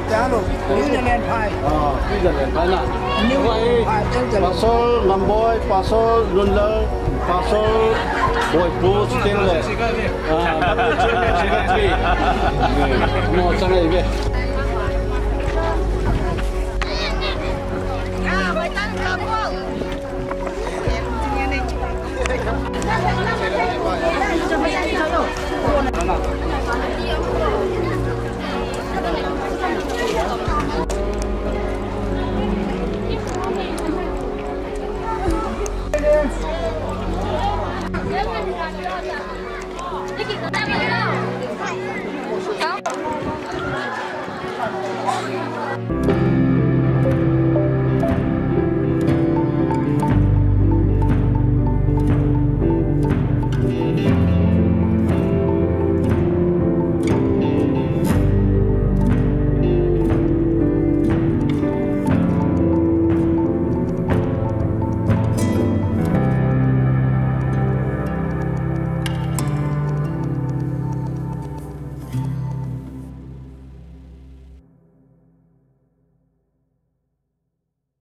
Jangan ini jalan pai. Ini jalan pai lah. Ini Pastor Lamboy, Pastor Lunler, Pastor Boy Boots Tingler. Secretary. Mau sana ibe.